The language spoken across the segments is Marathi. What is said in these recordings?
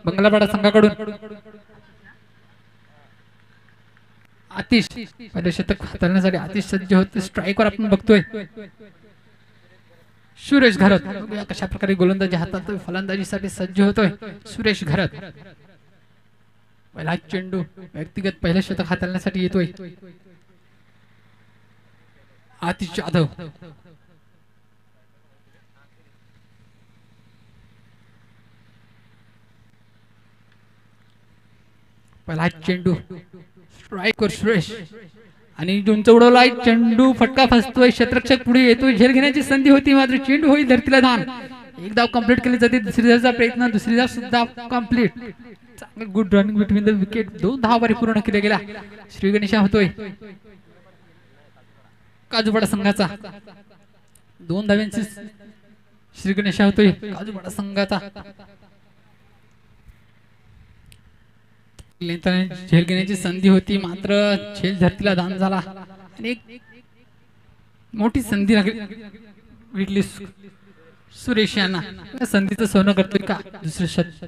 बंगलापाडा संघाकडून आतिश पहिले शतक हाताळण्यासाठी आतिश सज्ज होते. स्ट्राईकवर आपण बघतोय सुरेश घरत. कशा प्रकारे गोलंदाजी हाताळतोय, फलंदाजीसाठी सज्ज होतोय सुरेश घरत. पहिला चेंडू व्यक्तिगत पहिलं शतक हाताळण्यासाठी येतोय आतिश जाधव. पहिला चेंडू स्ट्राईकवर सुरेश आणि दोनचा उडवलाय. चेंडू फटका फसतोय, क्षेत्ररक्षक पुढे येतोय. झेल घेण्याची संधी होती मात्र चेंडू होईल धरतीला धान. एक धाव कंप्लीट केली जाते. दुसरी धावचा प्रयत्न, दुसरी धाव सुद्धा कंप्लीट. चांगलं good running between the wicket. 2 धावा परिपूर्ण केल्या गेल्या. श्री गणेशा होतोय काजूपाडा संघाचा. 2 धाव्यांची श्री गणेशा होतोय काजूपाडा संघाचा. झेल घेण्याची संधी होती मात्र झेल धरतीला दान झाला आणि एक मोठी संधी विकली सुरेश यांना. संधीचं सोनं करतोय का दुसरं शत.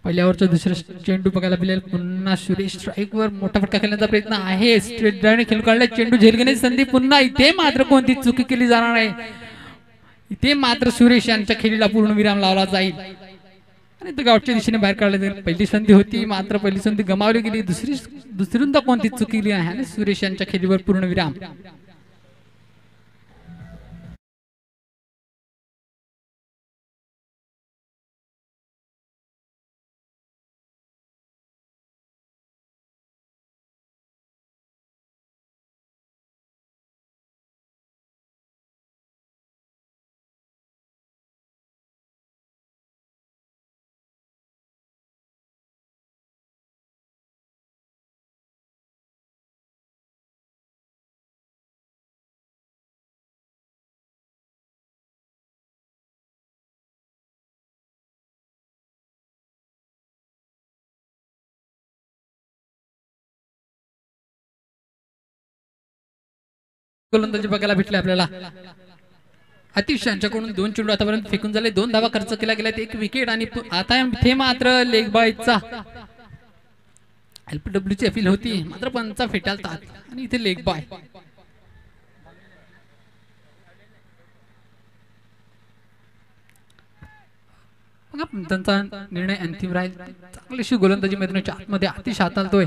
पहिल्यावरचं दुसरं चेंडू बघायला मिळेल. पुन्हा सुरेश स्ट्राईकवर मोठा फटका खेळण्याचा प्रयत्न आहे. स्ट्रेट ड्राईव्हने खेळ काढला. चेंडू झेल घेण्याची संधी पुन्हा. इथे मात्र कोणती चुकी केली जाणार नाही. इथे मात्र सुरेश यांच्या खेळीला पूर्ण विराम लावला जाईल आणि तो गावच्या दिशेने बाहेर काढले जाईल. पहिली संधी होती मात्र पहिली संधी गमावली गेली. दुसरींदा कोणती चुकी केली आहे आणि सुरेश यांच्या खेळीवर पूर्ण विराम. गोलंदाजी बघायला भेटले आपल्याला. आतिश यांच्याकडून 2 चेंडू आतापर्यंत फेकून झाले. 2 धावा खर्च केल्या गेल्या. 1 विकेट आणि आता इथे मात्र लेग बायचा LPW ची अपील होती मात्र पंचा फेटाळतात आणि इथे लेग बाय. त्यांचा निर्णय अंतिम राहील. चांगलीशी गोलंदाजी मैदानाच्या आतमध्ये आतिश हाताळतोय.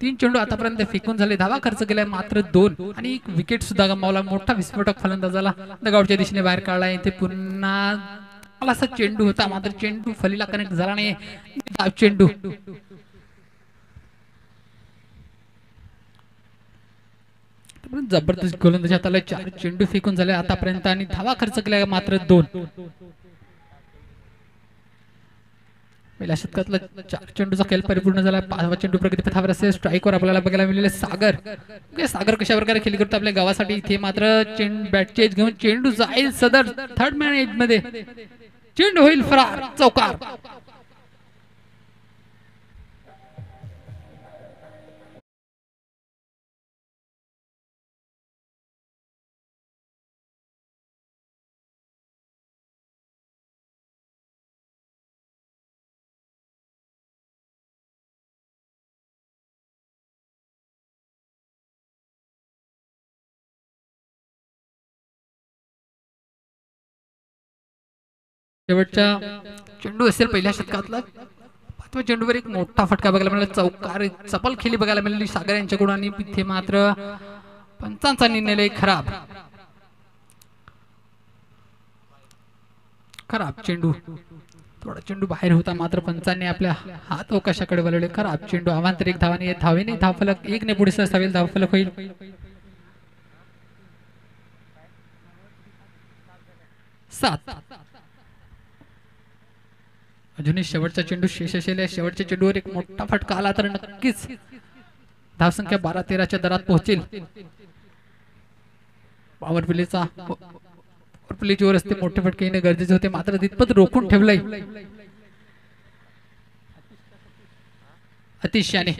3 चेंडू आतापर्यंत फेकून झाले. धावा खर्च केल्या मात्र 2 आणि 1 विकेट सुद्धा गमावला. मोठा विस्फोटक फलंदाजाला दगावच्या दिशेने बाहेर काढला. इथे पुन्हा असा चेंडू होता मात्र चेंडू फलीला कनेक्ट झाला नाही. धाव चेंडू जबरदस्त गोलंदाजी हाताला. 4 चेंडू फेकून झाले आतापर्यंत आणि धावा खर्च केल्या मात्र 2. पहिल्या शतकातला 4 चेंडूचा खेळ परिपूर्ण झाला. 5वा चेंडू प्रगतीपथावर असेल. स्ट्राईकवर आपल्याला बघायला मिळाले सागर. सागर कशा प्रकारे खेळी करतो आपल्या गावासाठी. इथे मात्र बॅट चेंज घेऊन चेंडू जाईल सदर थर्ड मॅन एज मध्ये. चेंडू होईल फरार चौकार. शेवटचा चेंडू असेल पहिल्या शतकातला. 5व्या चेंडूवर एक मोठा फटका बघायला मिळाला. चौकार चपल खेळी बघायला मिळाली सागर यांच्याकडून आणि इथे मात्र पंचांचा निर्णय खराब. खराब चेंडू. थोडा चेंडू बाहेर होता मात्र पंचांनी आपल्या हात अवकाशाकडे वळवले. खराब चेंडू. अवांतर 1 धावाने धावेने धावफलक 1 ने पुढे सरसावेल. धावफलक होईल 7. अजूनही शेवटचा चेंडू शेष असेल. शेवटच्या चेंडूवर एक मोठा फटका आला तर नक्कीच धावसंख्या 12-13च्या दरात पोहोचेल. पॉवर प्लेचा प्लेची वर असते. मोठे फटके येणे गरजेचे होते मात्र तितपत रोखून ठेवलंय आतिश याने.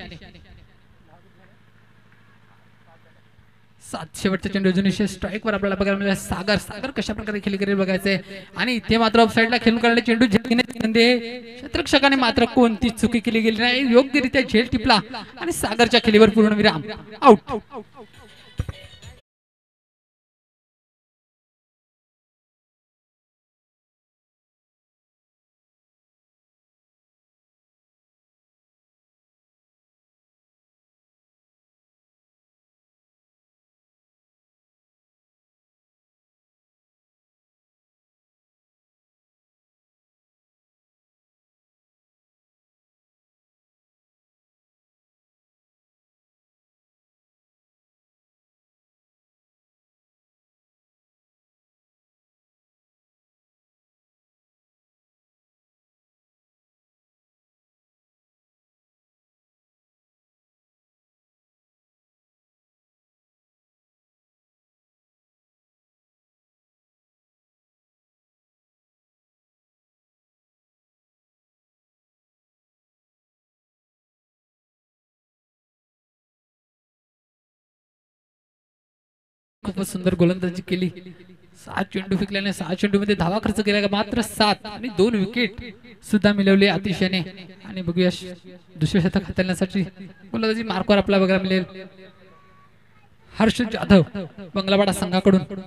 सात शेवटच्या चेंडू अजून स्ट्राईक वर आपल्याला बघायला मिळाला सागर सागर कशा प्रकारे खेळी करेल बघायचंय आणि इथे मात्र ऑफ साइडला खेळून काढले चेंडू झेलणे क्षेत्ररक्षकाने मात्र कोणती चुकी केली गेली नाही योग्यरित्या झेल टिपला आणि सागरच्या खेळीवर पूर्ण विराम आउट खूपच सुंदर गोलंदाजी केली 7 चेंडू फेकल्याने 6 चेंडू मध्ये धावा खर्च केला मात्र 7 आणि 2 विकेट सुद्धा मिळवले अतिशयने आणि बघूया दुसरे शतक हाताळण्यासाठी गोलंदाजी मार्कवर आपला बघायला मिळेल हर्ष जाधव बंगलावाडा संघाकडून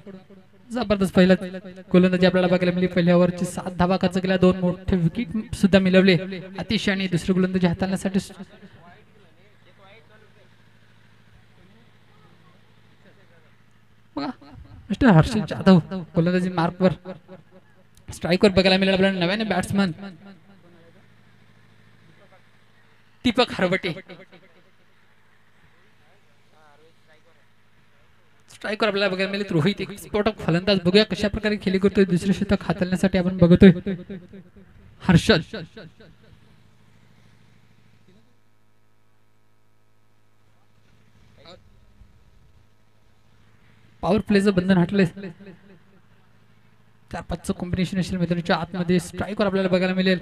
जबरदस्त पहिला गोलंदाजी आपल्याला बघायला मिळाली पहिल्या ओव्हरची 7 धावा खर्च केल्या 2 मोठे विकेट सुद्धा मिळवले अतिशयने दुसरे गोलंदाजी हाताळण्यासाठी मिस्टर हर्षल जाधव गोलंदाजी मार्कवर स्ट्राईकवर बघायला मिळाला आपल्याला नव्याने बॅट्समन दीपक हरवटे स्ट्राईकवर आपल्याला बघायला मिळाले रोहित एक स्फोटक फलंदाज बघूया कशा प्रकारे खेळी करतोय दुसरे शतक हाताळण्यासाठी आपण बघतोय हर्षल पॉवर प्लेचं बंधन हटले 4-5 कॉम्बिनेशन असेल मैदानाच्या आतमध्ये स्ट्राईकवर आपल्याला बघायला मिळेल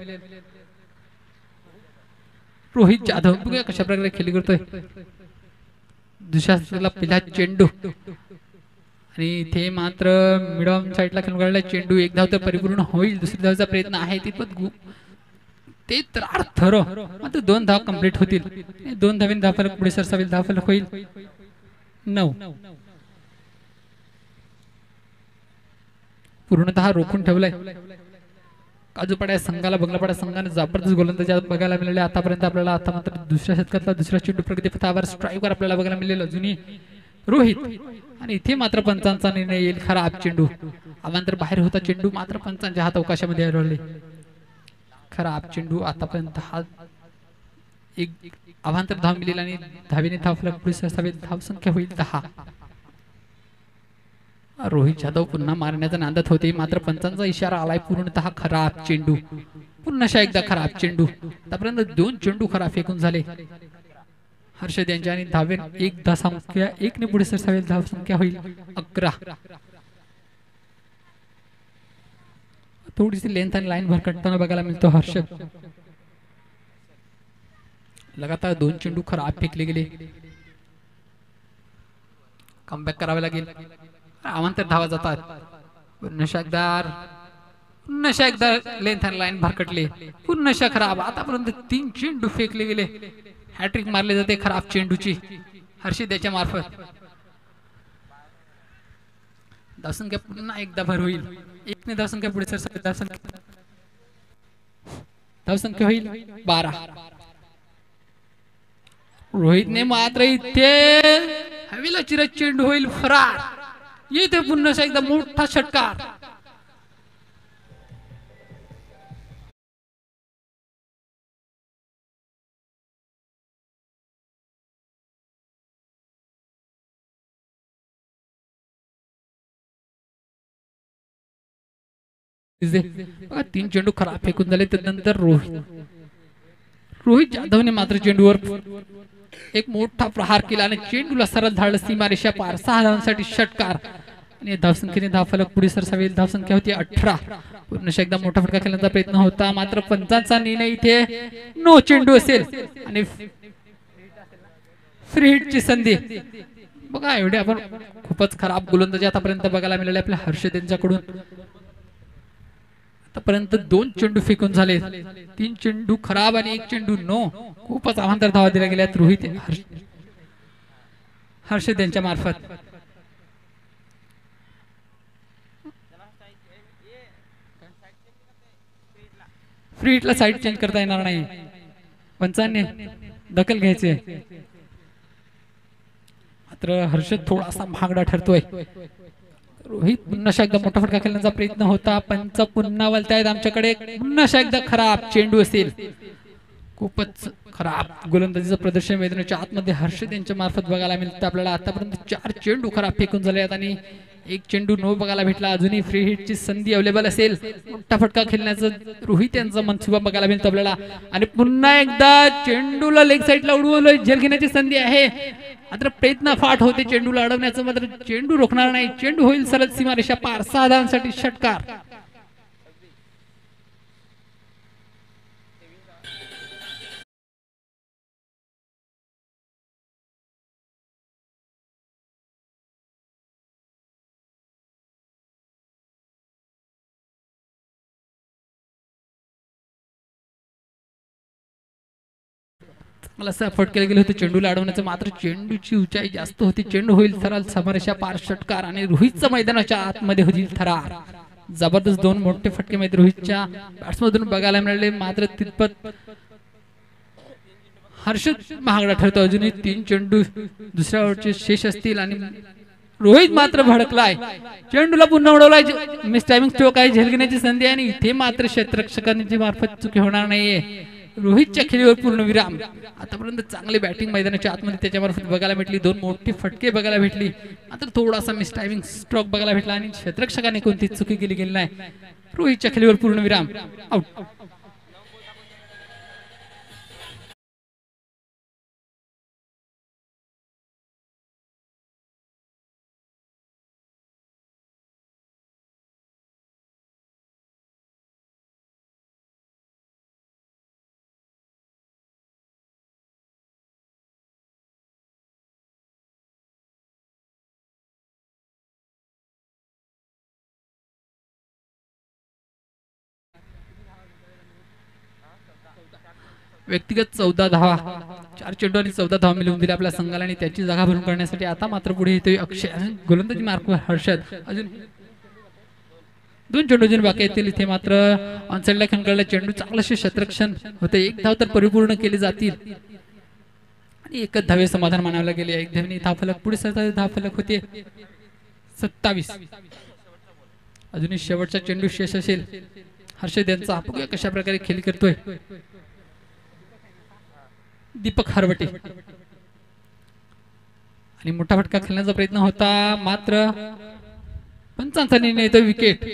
रोहित जाधव बघूया कशा प्रकारे खेळी करतोय दुसऱ्या पहिला चेंडू आणि इथे मात्र मिडॉम साईडला खेळून काढला चेंडू एक धाव तर परिपूर्ण होईल दुसरी धावचा प्रयत्न आहे तितपत ते तर थरो मात्र 2 धाव कंप्लीट होतील 2 धावीन धावफलक पुढे सरसावेल धावफलक होईल 9 पूर्णतः रोखून ठेवलाय काजूपाड्या संघाला बंगलापाड्या संघाने जबरदस्त गोलंदाजी बघायला मिळाले आतापर्यंत आपल्याला आता मात्र दुसऱ्या शतकातला दुसरा चेंडू प्रगती पथावर स्ट्राईकवर आपल्याला बघायला मिळेल अजूनही रोहित आणि इथे मात्र पंचांचा निर्णय येईल खराब चेंडू अवांतर बाहेर होता चेंडू मात्र पंचांच्या हात अवकाशामध्ये हरवले खराब चेंडू आतापर्यंत हा एक अवांतर धाव मिळेल आणि धावेने धावफलक पुढे सरसावेल धावसंख्या होईल 10 रोहित जाधव पुन्हा मारण्याच्या नादात होते मात्र पंचांचा इशारा आलाय पूर्णतः खराब चेंडू पुन्हा एकदा खराब चेंडू आतापर्यंत 2 चेंडू खराब फेकून झाले हर्षद यांच्या आणि धावे एक धावसंख्या 1 ने पुढे सरसावेल धावसंख्या होईल 11 थोडीशी लेंथ आणि लाईन भरकटताना बघायला मिळतो हर्षद लगातार 2 चेंडू खराब फेकले गेले कमबॅक करावे लागेल अवांतर धावा जातात पुन्हा एकदा लेंथ आणि लाईन भरकटले पुन्हा खराब आतापर्यंत 3 चेंडू फेकले गेले हॅट्रिक मारले जाते खराब चेंडूची हर्षद याच्या मार्फत धावसंख्या पुन्हा एकदा भर होईल 1 ने धावसंख्या पुढे सरसावेल धावसंख्या होईल 12 रोहितने मात्र इथे हवेला चिरत चेंडू होईल फरार येथे पुन्हा एकदा मोठा षटकार तीन चेंडू खराब फेकून झाले त्यानंतर रोहित जाधवने मात्र चेंडूवर एक मोठा प्रहार केला आणि चेंडूला सरळ धाडलं सीमारेषा पार 6 धावांसाठी षटकार आणि धावसंख्येने धावफलक पुढे सरसावेल धावसंख्या होती 18 पुन्हा एकदा मोठा फटका खेळण्याचा प्रयत्न होता मात्र पंचांचा निर्णय इथे नो चेंडू असेल आणि फ्री हिटची संधी बघा एवढे आपण खूपच खराब गोलंदाजी आतापर्यंत बघायला मिळाले आपल्या हर्षद यांच्याकडून. आतापर्यंत 2 चेंडू फेकून झाले, 3 चेंडू खराब आणि 1 चेंडू नो. खूपच अवांतर धावा दिल्या गेल्यात रोहित हर्षद यांच्या मार्फत. फ्री हिटला साईड चेंज करता येणार नाही, पंचांनी दखल घ्यायची. मात्र हर्षद थोडासा महागडा ठरतोय. रोहित पुन्हा एकदा मोठा फटका खेळण्याचा प्रयत्न होता, पंच पुन्हा वळतायत आमच्याकडे. पुन्हा एकदा खराब चेंडू असेल, खूपच खराब गोलंदाजीचं प्रदर्शन मैदानाच्या आतमध्ये हर्षद यांच्या मार्फत बघायला मिळतं आपल्याला. आतापर्यंत 4 चेंडू खराब फेकून झाले आहेत आणि 1 चेंडू नो बघायला भेटला. अजूनही फ्री हिटची संधी अवेलेबल असेल, मोठा फटका खेळण्याचं रोहित यांचा मनसुबा बघायला मिळतो आपल्याला. आणि पुन्हा एकदा चेंडूला लेग साईडला उडवलं, झेल घेण्याची संधी आहे. मात्र प्रयत्न फाट होते चेंडूला अडवण्याचं, मात्र चेंडू रोखणार नाही. चेंडू होईल सरळ सीमारेषा पार. 6 धावांसाठी षटकार. मला सपोर्ट केले गेले होते चेंडूला अडवण्याचं, मात्र चेंडूची उंचाई जास्त होती. चेंडू होईल सरळ समोरच्या पार षटकार आणि रोहितचं मैदानाच्या आतमध्ये होईल थरार. जबरदस्त 2 मोठे फटके मध्ये रोहितच्या बॅट्समधून बघायला मिळाले. मात्र तितपत हर्षद महागडा ठरतो. अजूनही 3 चेंडू दुसऱ्या ओव्हरचे शेष असतील आणि रोहित मात्र भडकलाय. चेंडूला पुन्हा उडवलाय, मिस टायमिंग स्ट्रोक आहे, झेल घेण्याची संधी आणि इथे मात्र क्षेत्ररक्षकांची मार्फत चुकी होणार नाहीये. रोहितच्या खेळीवर पूर्ण विराम. आतापर्यंत चांगली बॅटिंग मैदानाच्या आतमध्ये त्याच्या मार्फत बघायला भेटली, 2 मोठे फटके बघायला भेटली. मात्र थोडासा मिस टायमिंग स्ट्रोक बघायला भेटला आणि क्षेत्ररक्षकाने कोणतीच चुकी केली गेली नाही. रोहितच्या खेळीवर पूर्ण विराम. आउट. व्यक्तिगत 14 धावा, 4 चेंडू आणि 14 धावा मिळवून दिल्या आपल्या संघाला आणि त्याची जागा भरून करण्यासाठी आता मात्र पुढे येतोय अक्षय. गोलंदाजी मार्क हर्षद. अजून 2 चेंडू अजून बाकी येतील. इथे मात्र ऑनसाइडला खंडला चेंडू चांगलंशे क्षेत्ररक्षण होते. 1 धाव तर परिपूर्ण केली जातील आणि 1च धावे समाधान मानावला गेले. 1 धावेने धावफलक पुढे सरतात. धावफलक होते 27. अजूनही शेवटचा चेंडू शेष असेल हर्षद यांचा. बघूया कशा प्रकारे खेळ करतोय दीपक हरवटे. आणि मोठा फटका खेळण्याचा प्रयत्न होता, मात्र पंचांचा निर्णय येतो विकेट.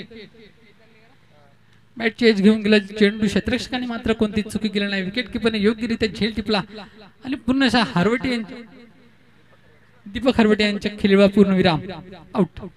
बॅट चेंज घेऊन गेला चेंडू. क्षेत्ररक्षकाने मात्र कोणतीच चुकी केली नाही. विकेट किपरने योग्यरित्या झेल टिपला आणि पुन्हा हरवटे दीपक हरवटे यांच्या खेळीवर पूर्ण विराम. आउट.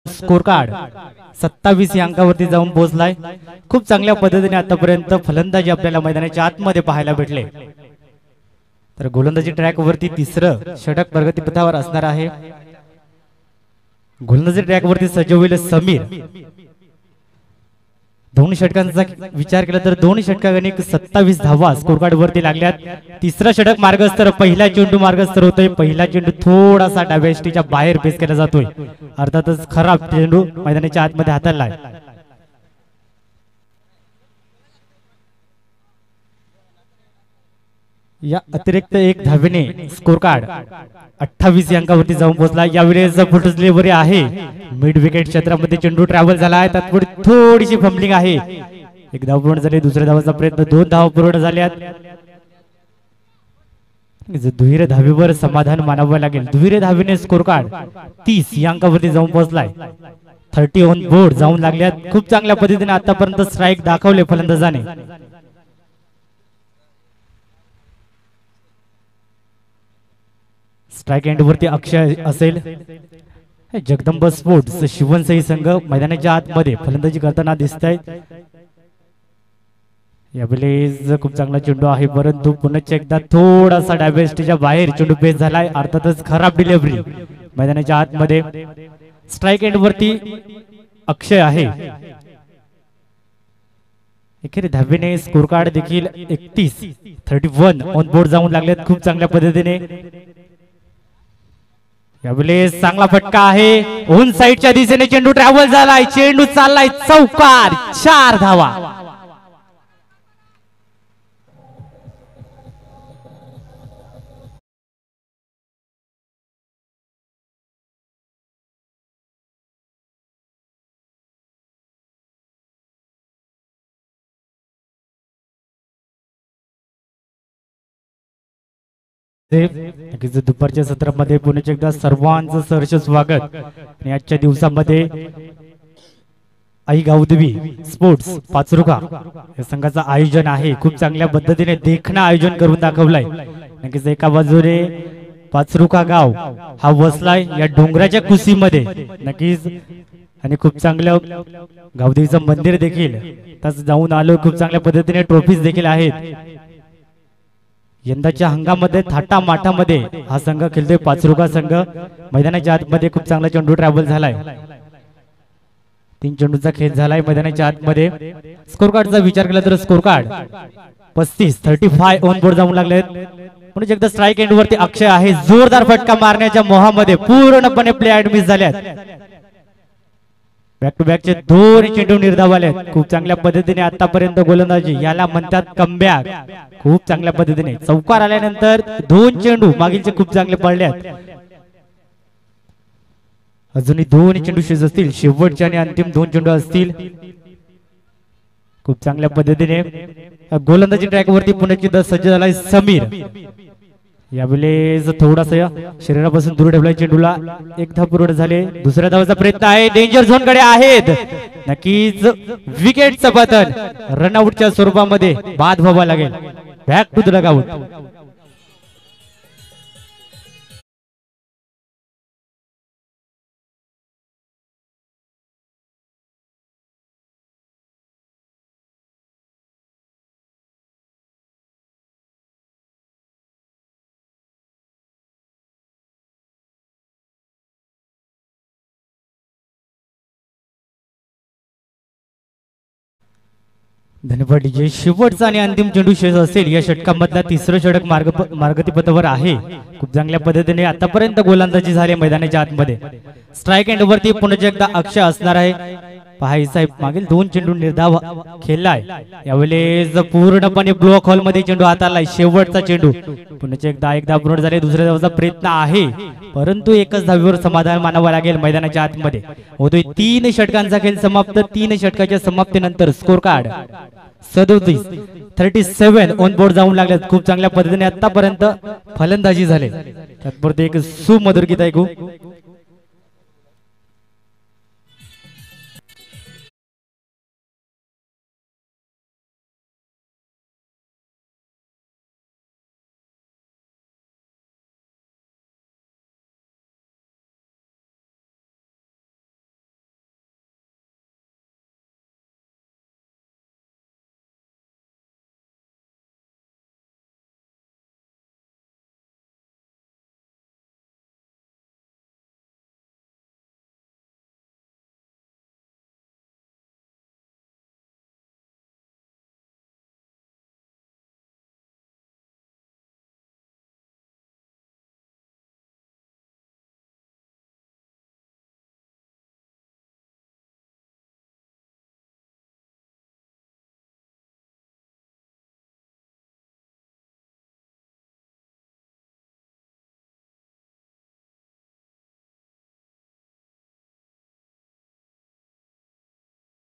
स्कोर कार्ड 27 या अंकावरती जाऊन पोहोचलाय. खूप चांगल्या पद्धतीने आतापर्यंत फलंदाजी आपल्याला मैदानाच्या आतमध्ये पाहायला भेटले. तर गोलंदाजी ट्रॅक वरती 3रं षटक प्रगतीपथावर असणार आहे. गोलंदाजी ट्रॅक वरती सज्ज होईल समीर. 2 षटकांचा विचार केला तर 2 षटकांनी 27 धावा स्कोर कार्ड वरती लागल्यात. 3रं षटक मार्गस्तर. पहिला चेंडू मार्गस्तर होतोय. पहिला चेंडू थोडासा डाव्या यष्टीच्या बाहेर पेस केला जातोय. अर्थातच खराब चेंडू मैदानाच्या आतमध्ये हाताळलाय. या अतिरिक्त एक धावेने स्कोर कार्ड 28 या अंकावरती जाऊन पोहोचला। यावेळेस फुटस डिलिव्हरी आहे, मिड विकेट क्षेत्रामध्ये चेंडू ट्रॅव्हल झाला आहे, तात्पुरती थोडीशी फंबलिंग आहे। एक धाव पूर्ण झाली, दुसऱ्या धावाचा प्रयत्न, 2 धावा पूर्ण झाल्यात। दुहेरी धावेवर समाधान मानावं लागेल। दुहेरी धावेने स्कोर कार्ड 30 या अंकावरती जाऊन पोहोचलाय। 30 ऑन बोर्ड जाऊन लागल्यात। खूप चांगल्या पद्धतीने आतापर्यंत स्ट्राईक दाखवले फलंदाजाने। स्ट्राईक एंड वरती अक्षय असेल। जगदंब स्पोर्ट्स शिवनसई संघ मैदानाच्या आतमध्ये फलंदाजी करताना दिसत आहेत। यावेळेस खूप चांगला चेंडू आहे, परंतु पुन्हा एकदा थोडासा डायव्हर्सिटीच्या बाहेर चेंडू पेस झालाय। अर्थातच खराब डिलिव्हरी मैदानाच्या आतमध्ये। स्ट्राईक एंड वरती अक्षय आहे। एकेरी धावेने स्कोर कार्ड देखील 31 ऑन बोर्ड जाऊन लागलेत खूप चांगल्या पद्धतीने। यावेळेस चांगला फटका आहे, ऑन साइडच्या दिशेने चेंडू ट्रॅव्हल झालाय, चेंडू चाललाय चौकार, 4 धावा। दुपारच्या सत्रामध्ये पुन्हा एकदा सर्वांचं सहर्ष स्वागत। आणि आजच्या दिवसामध्ये आई गावदेवी स्पोर्ट्स पाचरुका या संघाचं आयोजन आहे। खूप चांगल्या पद्धतीने देखणं आयोजन करून दाखवलंय। नक्कीच एका बाजूने पाचरुका गाव हा वसलाय या डोंगराच्या कुशीमध्ये नक्कीच, आणि खूप चांगलं गावदेवीचं मंदिर देखील तस जाऊन आलो। खूप चांगल्या पद्धतीने ट्रॉफीज देखील आहेत। यंदाच्या हंगामध्ये थाटा माठामध्ये हा संघ खेळतोय पाचरुका संघ। मैदानाच्या आतमध्ये खूप चांगला चेंडू ट्रॅव्हल झालाय, 3 चेंडूचा खेळ झालाय मैदानाच्या आतमध्ये। स्कोर कार्डचा विचार केला तर स्कोर कार्ड 35 ऑन बोर्ड जाऊन लागलेत। म्हणून एकदा स्ट्राईक एंड वरती अक्षय आहे, जोरदार फटका मारण्याच्या मोहामध्ये पूर्णपणे प्ले आउट मिस झाल्यात। बॅक टू बॅकचे 2 चेंडू निर्धाव आलेत। खूप चांगल्या पद्धतीने आतापर्यंत गोलंदाजी याला म्हणतात कमबॅक। खूप चांगल्या पद्धतीने चौकार आल्यानंतर 2 चेंडू मागीलचे खूप चांगले पडल्यात। अजूनही 2 चेंडू शेष असतील, शेवटचे आणि अंतिम 2 चेंडू असतील। खूप चांगल्या पद्धतीने गोलंदाजी ट्रॅक वरती पुन्हा एकदा सज्ज झालाय समीर। यावेळेस थोडासा शरीरापासून दूर ठेवलाय चेंडूला। एक धाव पूर्ण झाले, दुसऱ्या धावाचा प्रयत्न आहे, डेंजर झोन कडे आहेत। नक्कीच विकेटचं पतन रनआउटच्या स्वरूपामध्ये बाद व्हावा लागेल। Back to the dugout. धन्यवाद डीजे। शेवटचा आणि अंतिम चेंडू शेष असेल। या षटकामधला तिसरं षटक मार्गतीपथावर आहे। खूप चांगल्या पद्धतीने आतापर्यंत गोलंदाजी झाली मैदानाच्या आतमध्ये। स्ट्राईक एंड वरती पुन्हा एकदा अक्षय असणार आहे। पहाई साहेब मागील 2 चेंडू निर्धाव खेळलाय। यावेळेस पूर्णपणे ब्लॉक हॉल मध्ये चेंडू हाताळलाय, शेवटचा चेंडू। पुन्हा एकदा पूर्ण झाले, दुसऱ्या धावाचा प्रयत्न आहे, परंतु एकच धावेवर समाधान मानावं लागेल मैदानाच्या आतमध्ये। होतोय 3 षटकांचा खेळ समाप्त। 3 षटकाच्या समाप्तीनंतर स्कोर कार्ड 37 ऑन बोर्ड जाऊन लागलेत। खूप चांगल्या पद्धतीने आतापर्यंत फलंदाजी झाले। त्याचबरोबर एक सुमधुर गीत ऐकू।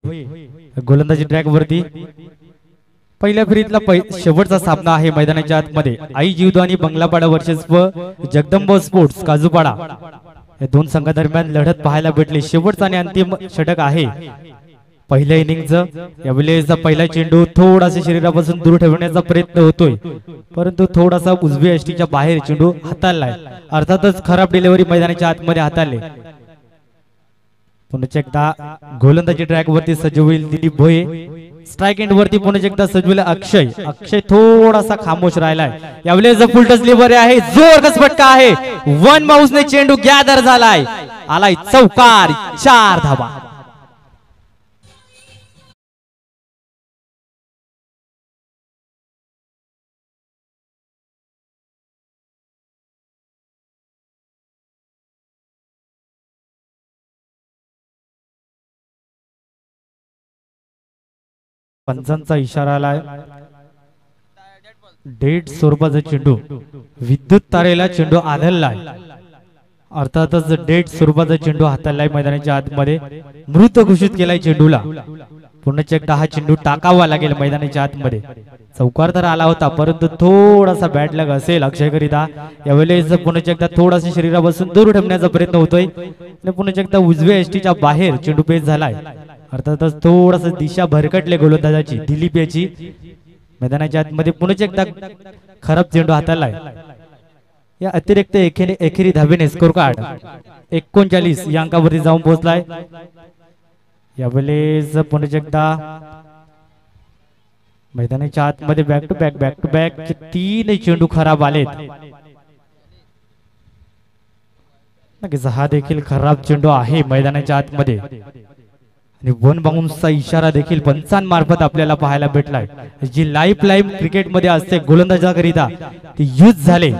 गोलंदाजी ट्रॅक वरती पहिल्या फेरीतला शेवटचा सामना आहे मैदानाच्या आतमध्ये आई जीवदानी बंगलापाडा वर्सेस व जगदंब स्पोर्ट्स काजूपाडा या दोन संघादरम्यान लढत पाहायला भेटली। शेवटचा आणि अंतिम षटक आहे पहिल्या इनिंगचं। यावेळेस पहिला चेंडू थोडासा शरीरापासून दूर ठेवण्याचा प्रयत्न होतोय, परंतु थोडासा उजव्या यष्टीच्या बाहेर चेंडू हाताळलाय। अर्थातच खराब डिलिव्हरी मैदानाच्या आतमध्ये हाताळले। पुन्हा एकदा गोलंदाजी ट्रॅक वरती सज्ज होईल दिलीप भोये। स्ट्राइक एंड वरती पुन्हा एकदा सजविला अक्षय थोडासा खामोश राहिलाय। यावेळेस फुल टच डिलिव्हरी आहे, जोरदार फटका आहे, वन माउसने चेंडू गॅदर झालाय, आलाय चौकार, 4 धावा। पंचांचा इशारा आलाय, डेड स्वरूपाचा चेंडू विद्युत तारेला चेंडू आदळलाय। अर्थातच डेड स्वरूपाचा चेंडू हाताळलाय मैदानाच्या आतमध्ये, मृत घोषित केलाय चेंडूला। पुन्हा एकदा हा चेंडू टाकावा लागेल मैदानाच्या आतमध्ये। चौकार तर आला होता, परंतु थोडासा बॅट लग असेल अक्षयकरिता। यावेळेस पुन्हा एकदा थोडासा शरीरापासून दूर ठेवण्याचा प्रयत्न होतोय आणि पुन्हा एकदा उजव्या यष्टीच्या बाहेर चेंडू पेस झालाय। अर्थातच थोडासा दिशा भरकटले गोलंदाजाची दिलीप याची। मैदानाच्या आतमध्ये पुन्हा एकदा खराब चेंडू हाताळलाय। या अतिरिक्त एकेरी धावेने स्कोर कार्ड 39 या अंकावरती जाऊन पोहोचलाय। यावेळेस पुन्हा एकदा मैदानाच्या आतमध्ये बॅक टू बॅक 3 चेंडू खराब आलेत। नक्कीच हा देखील खराब चेंडू आहे मैदानाच्या आतमध्ये आणि वन बाउन्सचा इशारा देखील पंचांमार्फत आपल्याला पाहायला भेटलाय। जी लाईफ लाईन क्रिकेटमध्ये असते गोलंदाजाकरिता ती यूज झाले।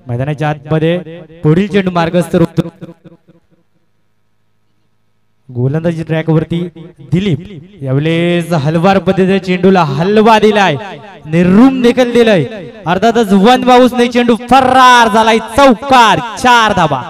मैदानाच्या आतमध्ये पुढील चेंडू मार्गस्थ होतो। गोलंदाजी ट्रॅक वरती दिलीप, यावेळेस हलवार पद्धतीने चेंडूला हलवा दिलाय, निर्रूम देखील दिलाय। अर्थातच वन बाउन्सने चेंडू फरार झालाय, चौकार, 4 धावा।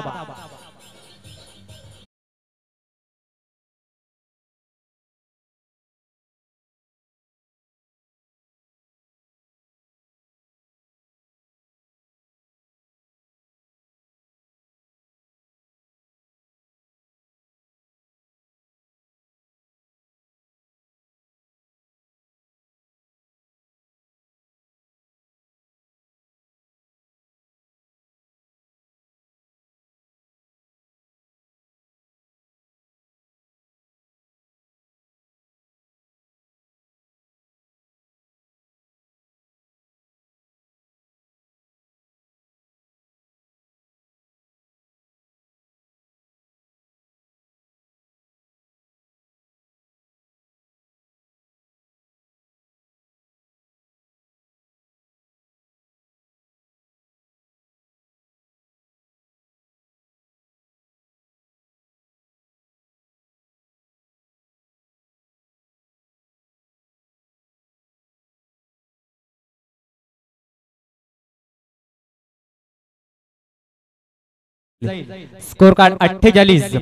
स्कोर कार्ड 48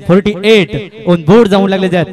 ऑन बोर्ड जाऊन लागले जात।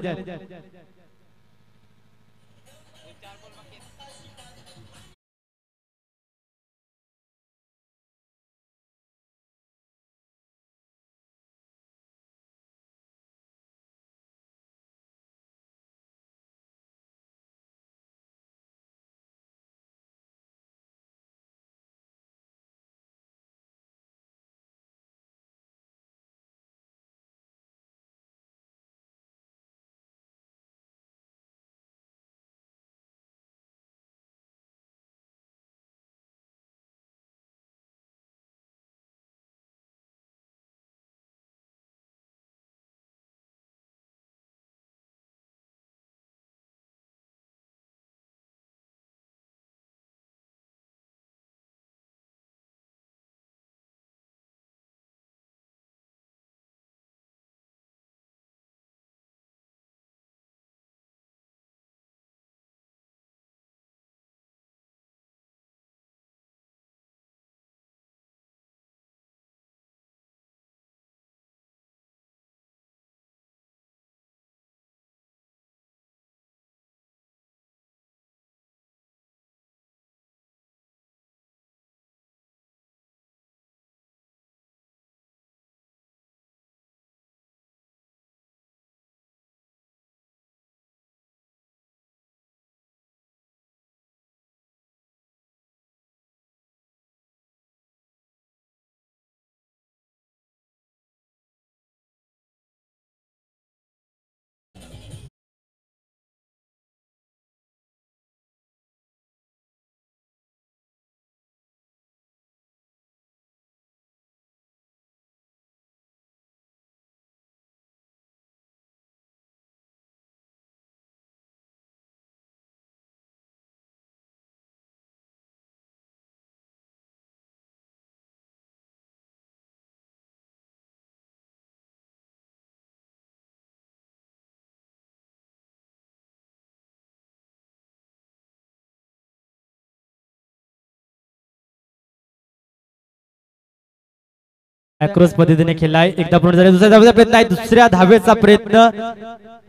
क्रॉस पद्धतीने खेळलाय, एकदा पूर्ण झाले, दुसऱ्या धावेचा प्रयत्न आहे, दुसऱ्या धावेचा प्रयत्न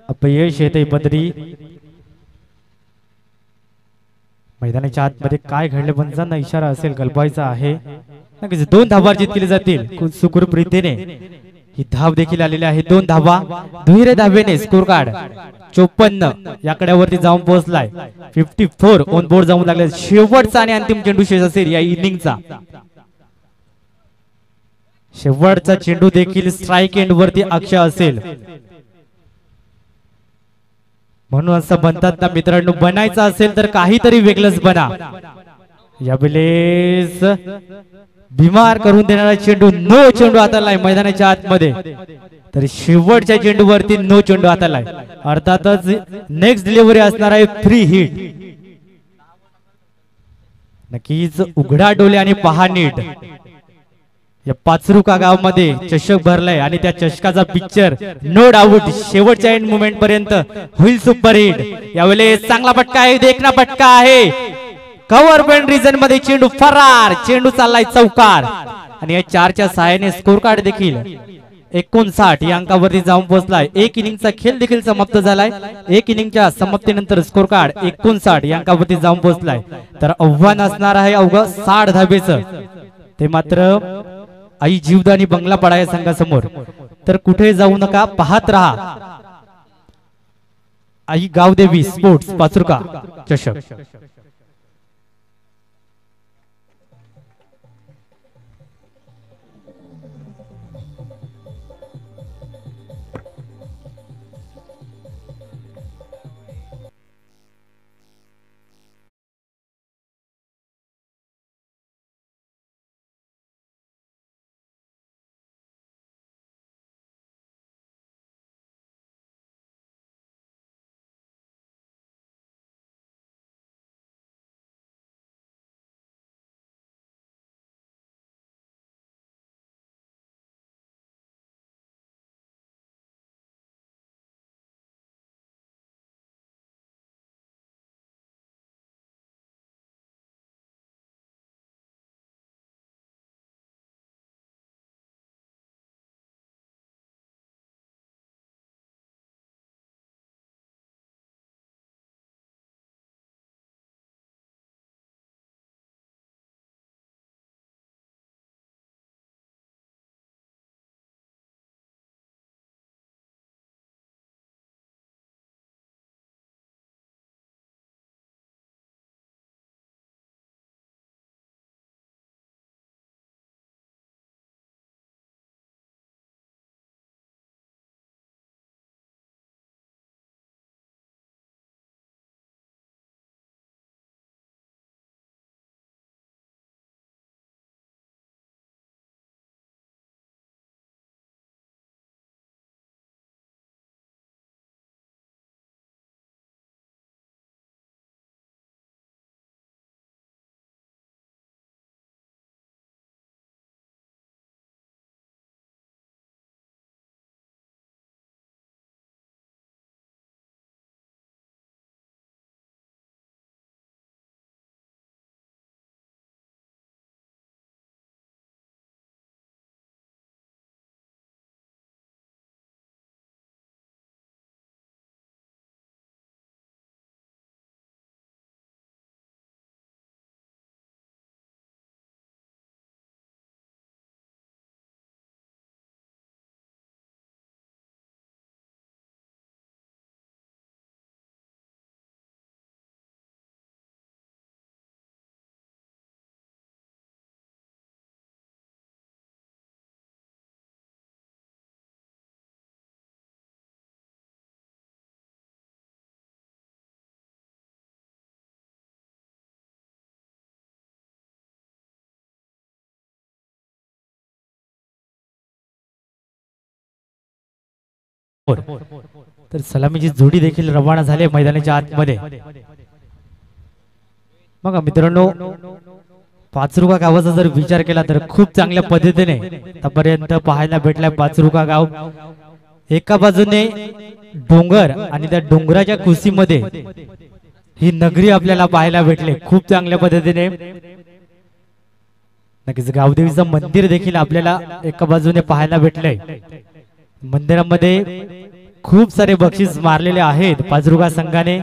अपयश येते पदरी. मैदानाच्या आतमध्ये काय घडले पंचांना इशारा असेल कल्पायचा आहे. नक्कीच 2 धावा अर्जित केली जातील सुखरूप रीतीने. ही धाव देखील आलेली आहे, 2 धावा दुहेरी धावेने स्कोर कार्ड 54 या कड्यावरती जाऊन पोहोचलाय. 54 ऑन बोर्ड जाऊन लागले. शेवटचा आणि अंतिम चेंडू शेष असेल या इनिंगचा. शेवटचा चेंडू देखील स्ट्राइक एंड वरती अक्षय असेल, म्हणून असं म्हणतात ना मित्रांनो, बनायचं असेल तर काहीतरी वेगळंच बना. यावेळेस बिमार करून देणारा चेंडू, नो चेंडू हातालाय मैदानाच्या आतमध्ये. तर शेवटच्या चेंडूवरती नो चेंडू हातालाय. अर्थातच नेक्स्ट डिलिव्हरी असणार आहे फ्री हिट. नक्कीच उघडा डोळे आणि पहा नीट. या पाचरुका गावामध्ये चषक भरलाय आणि त्या चषकाचा पिक्चर नो डाऊट शेवटच्या एंड मुवमेंट पर्यंत होईल सुपर हिट. यावेळेस चांगला फटका आहे, देखना फटका आहे. कव्हर पॉइंट रिजन मध्ये चेंडू फरार, चेंडू चाललाय चौकार आणि या 4च्या सहाय्याने स्कोर कार्ड देखील 59 या अंकावरती जाऊन पोहोचलाय. एक इनिंगचा खेळ देखील समाप्त झालाय. एक इनिंगच्या समाप्तीनंतर स्कोर कार्ड 59 या अंकावरती जाऊन पोहोचलाय. तर आव्हान असणार आहे अवघं 60 धावेचं. ते मात्र आई जीवदानी बंगला पाडा या संघासमोर. तर कुठे जाऊ नका, पाहत रहा आई गावदेवी स्पोर्ट्स पाचरुका चषक. तर सलामीची जोडी देखील रवाना झाली मैदानाच्या आतमध्ये. बघा मित्रांनो, पाचरुका गावाचा जर विचार केला तर खूप चांगल्या पद्धतीने आतापर्यंत पाहायला भेटलाय. पाचरुका गाव एका बाजूने डोंगर आणि त्या डोंगराच्या कुशीमध्ये ही नगरी आपल्याला पाहायला भेटले खूप चांगल्या पद्धतीने. नक्कीच गावदेवीचं मंदिर देखील आपल्याला एका बाजूने पाहायला भेटलंय. मंदिरामध्ये खूप सारे बक्षीस मारलेले आहेत पाचरुगा संघाने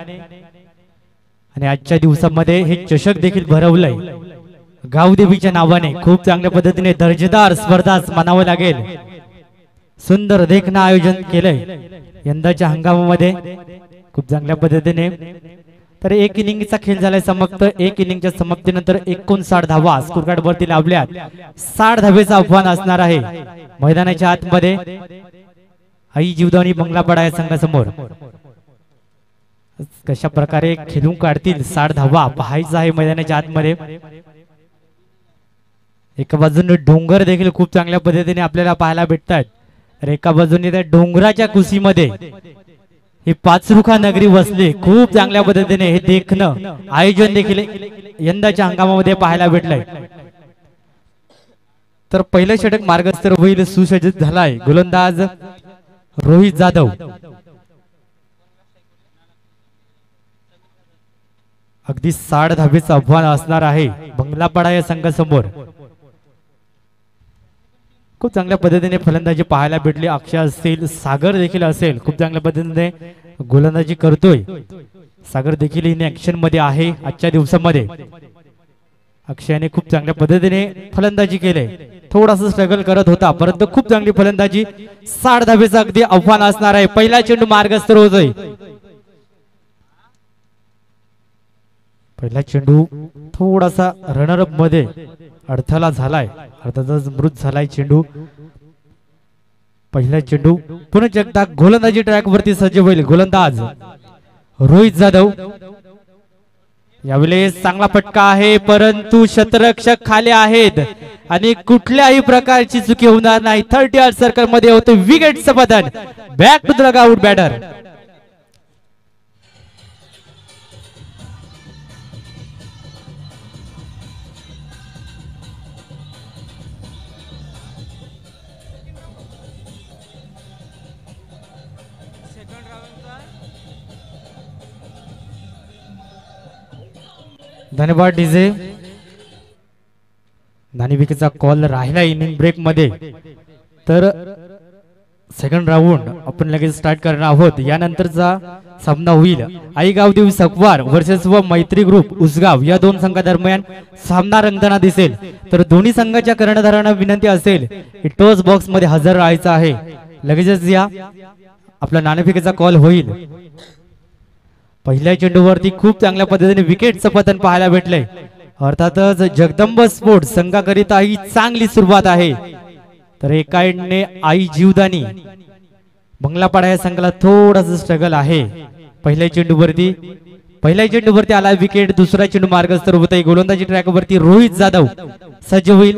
आणि आजच्या दिवसामध्ये हे चषक देखील भरवलंय गावदेवीच्या नावाने. खूप चांगल्या पद्धतीने दर्जेदार स्पर्धा म्हणावं लागेल. सुंदर देखणं आयोजन केलंय यंदाच्या हंगामामध्ये खूप चांगल्या पद्धतीने. तर एक इनिंगचा खेळ झालाय समाप्त. एक इनिंगच्या समाप्तीनंतर 59 धावा स्कोर कार्ड वरती लाभल्यात. 60 धावेचं आव्हान असणार आहे मैदानाच्या आतमध्ये आई जीवदानी बंगलापाडा या संघासमोर. कशा प्रकारे खेळून काढतील 60 धावा पाहायचं आहे मैदानाच्या आतमध्ये. एका बाजूने डोंगर देखील खूप चांगल्या पद्धतीने आपल्याला पाहायला भेटतात. तर एका बाजूने त्या डोंगराच्या कुशीमध्ये ही पाचरुखा नगरी वसली. खूप चांगल्या पद्धतीने हे देखणं आयोजन देखील यंदाच्या हंगामामध्ये पाहायला भेटलंय. तर पहिलं षटक मार्गस्थ होईल सुसज्जित झालाय गोलंदाज रोहित जाधव. अगदी 60 धावेचं आव्हान असणार आहे बंगलापाडा या संघासमोर. खूप चांगल्या पद्धतीने फलंदाजी पाहायला भेटली. अक्षय असेल सागर देखील असेल खूप चांगल्या पद्धतीने गोलंदाजी करतोय. सागर देखील इन ऍक्शन मध्ये आहे आजच्या दिवसामध्ये. अक्षयने खूप चांगल्या पद्धतीने फलंदाजी केले. थोडासा स्ट्रगल करत होता परंतु खूप चांगली फलंदाजी. 60 धावेचं अगदी आव्हान असणार आहे. पहिला चेंडू मार्गस्थ होतोय. पहिला चेंडू थोडासा रनरअप मध्ये अडथळा झालाय. अर्थातच मृत झालाय चेंडू. पहिला चेंडू पुन्हा एकदा गोलंदाजी ट्रॅक वरती सज्ज होईल गोलंदाज रोहित जाधव. यावेळेस चांगला फटका आहे परंतु शतरक्षक खाली आहेत आणि कुठल्याही प्रकारची चुकी होणार नाही. 30 सर्कल मध्ये होते विकेटचं पतन. Back to the dugout batter. धन्यवाद डीजे. नाणेफेकीचा कॉल राहिला इनिंग ब्रेक मध्ये. तर सेकंड राऊंड आपण लगेच स्टार्ट करणार आहोत. यानंतरचा सामना होईल आई गावदेवी सकवार वर्सेस व मैत्री ग्रुप उसगाव या दोन संघादरम्यान सामना रंगताना दिसेल. तर दोन्ही संघाच्या कर्णधारांना विनंती असेल टॉस बॉक्स मध्ये हजर राहायचं आहे. लगेचच या आपला नाणेफेकीचा कॉल होईल. पहिल्या चेंडूवरती खूप चांगल्या पद्धतीने विकेटचं पतन पाहायला भेटलंय. अर्थातच जगदंब स्पोर्ट्स संघाकरिता ही चांगली सुरुवात आहे. तर एका एंडने आई जीवदानी बंगलापाडा या संघाला थोडासा स्ट्रगल आहे. पहिल्या चेंडूवरती आला विकेट. दुसरा चेंडू मार्गस्थ होतोय. गोलंदाजी ट्रॅक वरती रोहित जाधव सज्ज होईल.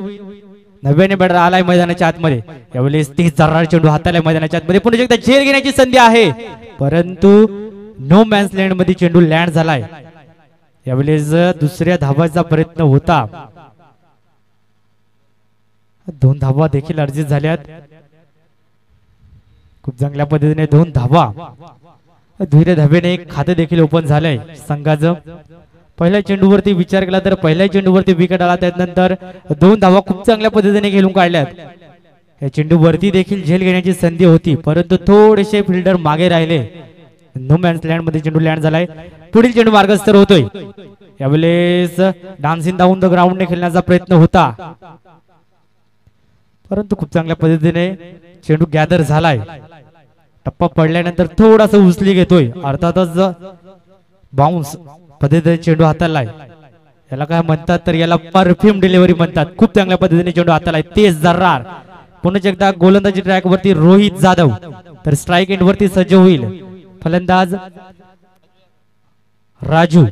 नव्याने बॅटर आलाय मैदानाच्या आतमध्ये. यावेळेस 30 जर्रार चेंडू हाताला मैदानाच्या आतमध्ये. पुन्हा एकदा झेल घेण्याची संधी आहे परंतु नो मॅन्स लँड मध्ये चेंडू लँड झालाय. यावेळेस दुसऱ्या धावाचा प्रयत्न होता. 2 धावा देखील अर्जित झाल्यात. खूप चांगल्या पद्धतीने 2 धावा. धीरे धावेने एक खाते देखील ओपन झालंय संघाचं. पहिल्या चेंडूवरती विचार केला तर पहिल्या चेंडूवरती विकेट आला. त्यानंतर 2 धावा खूप चांगल्या पद्धतीने खेळून काढल्यात. या चेंडूवरती देखील झेल घेण्याची संधी होती परंतु थोडेसे फिल्डर मागे राहिले. नो मॅन्स लँड मध्ये चेंडू लँड झालाय. पुढील चेंडू मार्गस्थ होतोय. यावेळेस डान्सिंग डाऊन द ग्राउंड ने खेळण्याचा प्रयत्न होता परंतु खूप चांगल्या पद्धतीने चेंडू गॅदर झालाय. टप्पा पडल्यानंतर थोडासा उचली घेतोय. अर्थातच बाउन्स पद्धतीने चेंडू हातालाय. याला काय म्हणतात तर याला परफ्यूम डिलिव्हरी म्हणतात. खूप चांगल्या पद्धतीने चेंडू हातालाय. 30 जर्रार. पुन्हा एकदा गोलंदाजी ट्रॅक वरती रोहित जाधव. तर स्ट्राइक एंड वरती सज्ज होईल फलंदाज राजू.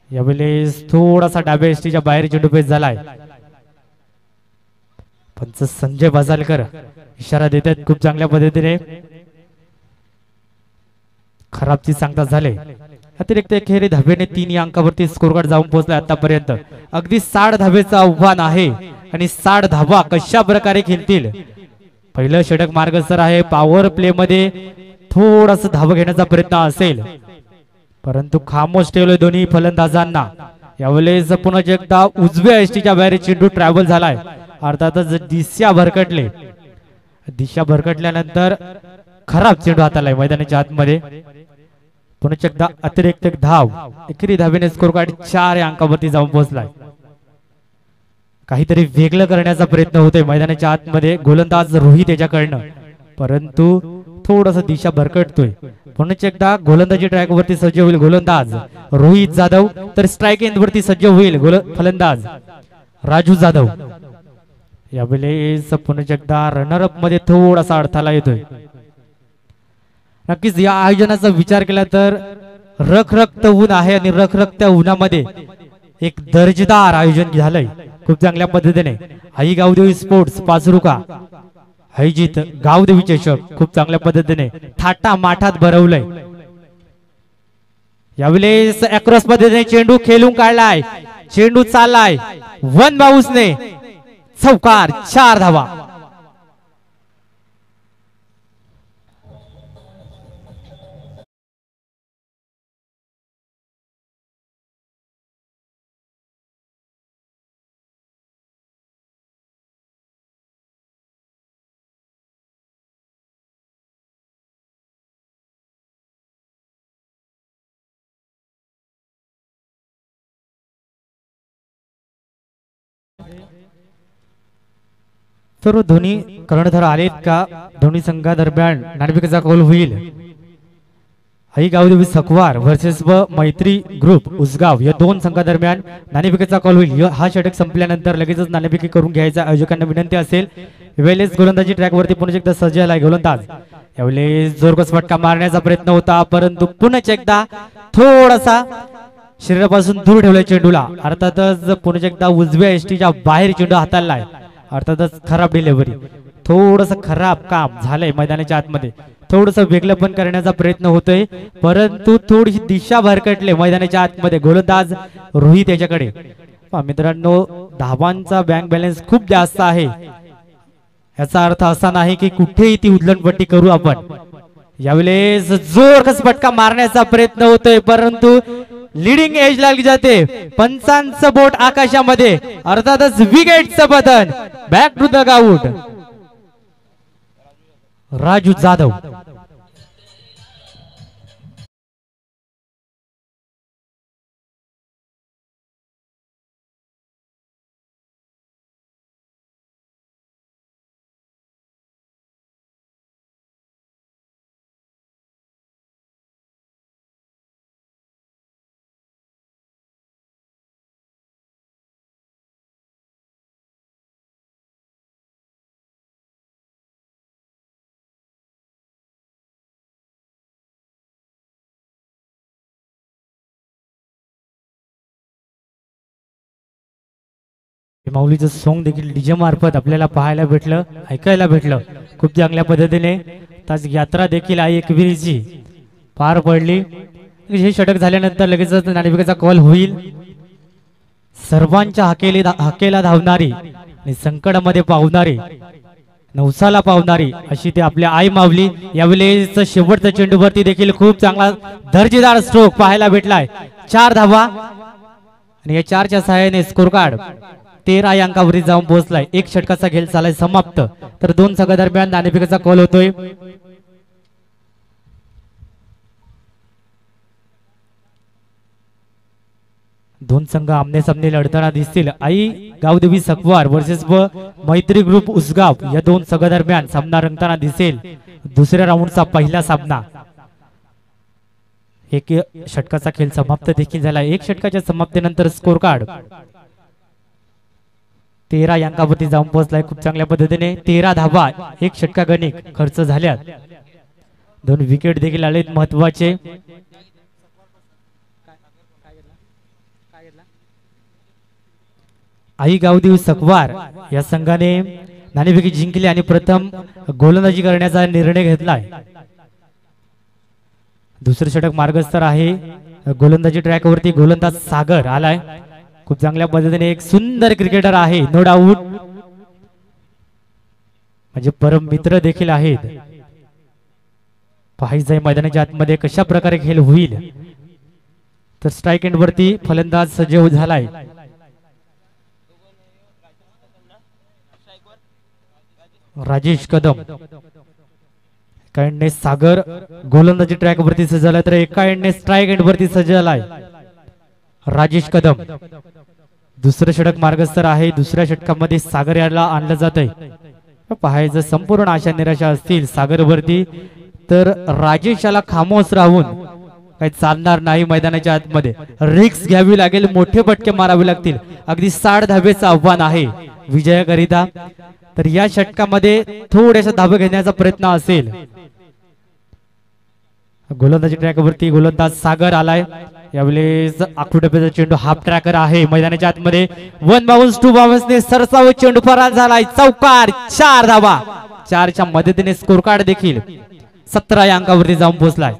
यावेळेस थोडासा डाव्या एसटीच्या बाहेर चेंडू पेस झालाय. पंच संजय बाजालकर इशारा देतात खूप चांगल्या पद्धतीने. खराबची सांगता झाले. अतिरिक्त एकेरी धावेने 3 या अंकावरती स्कोर कार्ड जाऊन पोहोचला आतापर्यंत. अगदी 60 धावेचं आव्हान आहे आणि 60 धावा कशा प्रकारे खेळतील. पहिलं षटक मार्गस्थ आहे. पॉवर प्ले मध्ये थोडासा धाव घेण्याचा प्रयत्न असेल परंतु खामोश ठेवलं दोन्ही फलंदाजांना. यावेळेस पुन्हा एकदा उजव्या एसटीच्या बाहेर चेंडू ट्रॅव्हल झालाय, अर्थातच दिशा भरकटले. दिशा भरकटल्यानंतर खराब चेंडू हातालाय मैदानाच्या आतमध्ये. पुन्हा एकदा अतिरिक्त एक धाव, एकेरी धावेने स्कोर कार्ड 4 या अंकावरती जाऊन पोहोचलाय. काहीतरी वेगळं करण्याचा प्रयत्न होतोय मैदानाच्या आतमध्ये गोलंदाज रोहित याच्याकडनं, परंतु थोडस दिशा भरकटतोय. पुन्हा एकदा गोलंदाजी ट्रॅक वरती सज्ज होईल गोलंदाज रोहित जाधव, तर स्ट्राईक एंड वरती सज्ज होईल फलंदाज राजू जाधव. यावेळेस पुन्हा एकदा रनरअप मध्ये थोडासा अडथळा येतोय. नक्कीच या आयोजनाचा विचार केला तर रखरखत ऊन आहे आणि रखरखत्या उन्हामध्ये एक दर्जेदार आयोजन झालंय खूप चांगल्या पद्धतीने. आई गावदेवी स्पोर्ट्स पाचरुका आयोजित गावदेवी चषक खूप चांगल्या पद्धतीने थाटा माठात भरवलंय. यावेळेस अक्रॉस पद्धतीने चेंडू खेळून काढलाय, चेंडू चाललाय वन बाउन्सने, चौकार 4 धावा. सर्व दोन्ही कर्णधार आलेत का? दोन्ही संघादरम्यान नाणेफेकीचा कौल होईल. आई गावदेवी सकवार वर्सेस व मैत्री ग्रुप उसगाव या दोन संघादरम्यान नाणेफेकीचा कौल होईल. हा षटक संपल्यानंतर लगेचच नाणेफेकी करून घ्यायचा आयोजकांना विनंती असेल. वेळेस गोलंदाजी ट्रॅक वरती पुन्हा एकदा सज्ज झालाय गोलंदाज. यावेळेस जोरकस फटका मारण्याचा प्रयत्न होता, परंतु पुन्हा एकदा थोडासा शरीरापासून दूर ठेवलाय चेंडूला. अर्थातच पुन्हा एकदा उजव्या एसटीच्या बाहेर चेंडू हाताळलाय, अर्थातच खराब डिलिव्हरी. थोडस खराब काम झालंय मैदानाच्या आतमध्ये, थोडस वेगळं पण करण्याचा प्रयत्न होतोय, परंतु थोडीशी दिशा भरकटले मैदानाच्या आतमध्ये गोलंदाज रोहित याच्याकडे. मित्रांनो, धावांचा बँक बॅलन्स खूप जास्त आहे, याचा अर्थ असा नाही की कुठेही ती उधळणपट्टी करू आपण. यावेळेस जोरकस फटका मारण्याचा प्रयत्न होतोय, परंतु लीडिंग एज लागली जाते. पंचांचं बोट आकाशामध्ये, अर्थातच विकेटचं पतन. Back to the out Raju Jadhav. माऊलीचं सॉन्ग देखील डीजे मार्फत आपल्याला पाहायला भेटलं, ऐकायला भेटलं खूप चांगल्या पद्धतीने. तास यात्रा देखील आई एकविरीची पार पडली. हे षटक झाल्यानंतर लगेचच नाणेफेकीचा कॉल होईल. सर्वांच्या हाकेला धावणारी आणि संकटामध्ये पावणारी, नवसाला पावणारी अशी ते आपल्या आई माऊली. यावेळेस शेवटच्या चेंडूवरती देखील खूप चांगला दर्जेदार स्ट्रोक पाहायला भेटलाय. 4 धावा आणि या 4च्या सहाय्याने स्कोर कार्ड 13 या अंकावरती जाऊन पोहोचलाय. एक षटकाचा खेळ झालाय समाप्त, तर दोन संघादरम्यान नाणेफेकीचा कॉल होतोय. दोन संघ आमने सामने लढताना दिसतील. आई गावदेवी सकवार वर्सेस व मैत्री ग्रुप उसगाव या दोन संघादरम्यान सामना रंगताना दिसेल. दुसऱ्या राऊंडचा पहिला सामना. एक षटकाचा खेळ समाप्त देखील झाला. एक षटकाच्या समाप्तीनंतर स्कोर कार्ड 13 या अंकावरती जाऊन पोहोचलाय खूप चांगल्या पद्धतीने. 13 धावा, एक षटका गणिक खर्च झाल्यात. 2 विकेट देखील आलेत महत्वाचे. आई गावदेवी सकवार या संघाने नाणेफेकी जिंकली आणि प्रथम गोलंदाजी करण्याचा निर्णय घेतलाय. दुसरे षटक मार्गस्थ आहे. गोलंदाजी ट्रॅक वरती गोलंदाज सागर आलाय. खूप चांगल्या पद्धतीने एक सुंदर क्रिकेटर आहे, नो डाऊट. म्हणजे परम मित्र देखील आहेत. पाहायचंय मैदानाच्या आतमध्ये कशा प्रकारे खेळ होईल. तर स्ट्राईक एंड वरती फलंदाज सज्ज झालाय. राजेश कदम. एका एंडने सागर गोलंदाजी ट्रॅक वरती सज्ज झालाय, तर एका एंडने स्ट्राईक एंड वरती सज्ज झालाय राजेश कदम. दुसरं षटक मार्गस्तर आहे. दुसऱ्या षटकामध्ये सागर याला आणलं जात आहे. पाहायचं संपूर्ण आशा निराशा असतील सागर वरती, तर राजेश याला खामोश राहून काही चालणार नाही. मैदानाच्या आतमध्ये रिक्स घ्यावी लागेल, मोठे फटके मारावे लागतील. अगदी 60 धाबेचं आव्हान आहे विजयाकरिता. तर या षटकामध्ये थोड्याशा धाबे घेण्याचा प्रयत्न असेल. गोलंदाजी ट्रॅकवरती गोलंदाज सागर आलाय. यावेळेस आखुडप्याचा चेंडू हाफ ट्रॅकर आहे. मैदानाच्या आतमध्ये 1 बाउन्स 2 बाउन्स ने सरसाव चेंडू फरार झालाय. चौकार 4 धावा. 4च्या मदतीने स्कोर कार्ड देखील 17 या अंकावरती जाऊन पोहोचलाय.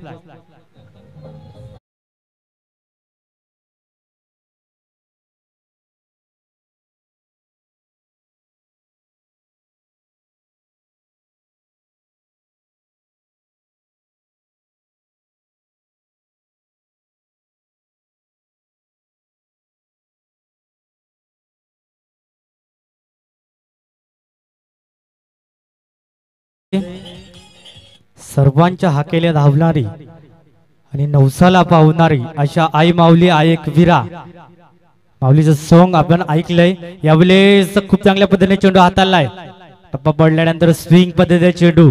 सर्वांच्या हाकेल्या धावणारी आणि नवसाला पावणारी अशा आई माऊली आयक विरा माऊलीचं सॉन्ग आपण ऐकलंय. यावेळेस खूप चांगल्या पद्धतीने चेंडू हाताळलाय. टप्पा पडल्यानंतर स्विंग पद्धतीने चेंडू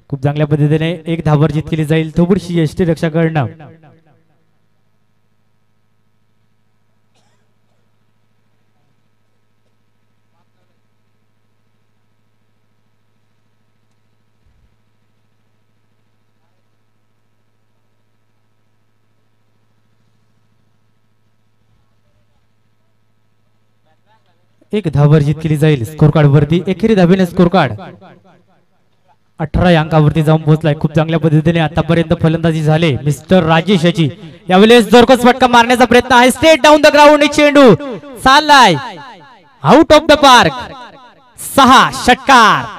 खूप चांगल्या पद्धतीने एक धावर जीत केली जाईल. थोडीशी यष्टी रक्षा करणं. एक धावर जीत केली जाईल. स्कोर कार्ड वरती एकेरी धाबेने स्कोर कार्ड 18 या अंकावरती जाऊन पोहोचलाय. खूप चांगल्या पद्धतीने आतापर्यंत फलंदाजी झाले मिस्टर राजेश याची. यावेळेस जोरकस फटका मारण्याचा प्रयत्न आहे. स्ट्रेट डाऊन द ग्राउंड चेंडू चाललाय आउट ऑफ द पार्क. 6 षटकार.